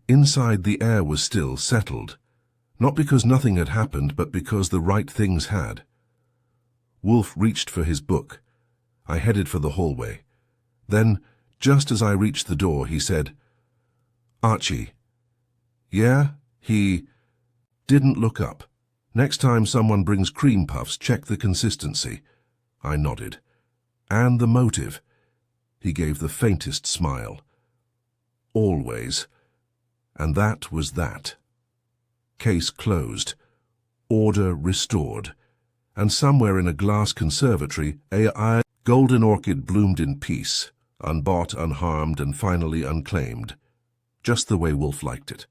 Inside, the air was still, settled. Not because nothing had happened, but because the right things had. Wolfe reached for his book. I headed for the hallway. Then, just as I reached the door, he said, Archie. Yeah, he didn't look up. Next time someone brings cream puffs, check the consistency. I nodded. And the motive. He gave the faintest smile. Always. And that was that. Case closed. Order restored. And somewhere in a glass conservatory, a golden orchid bloomed in peace, unbought, unharmed, and finally unclaimed. Just the way Wolfe liked it.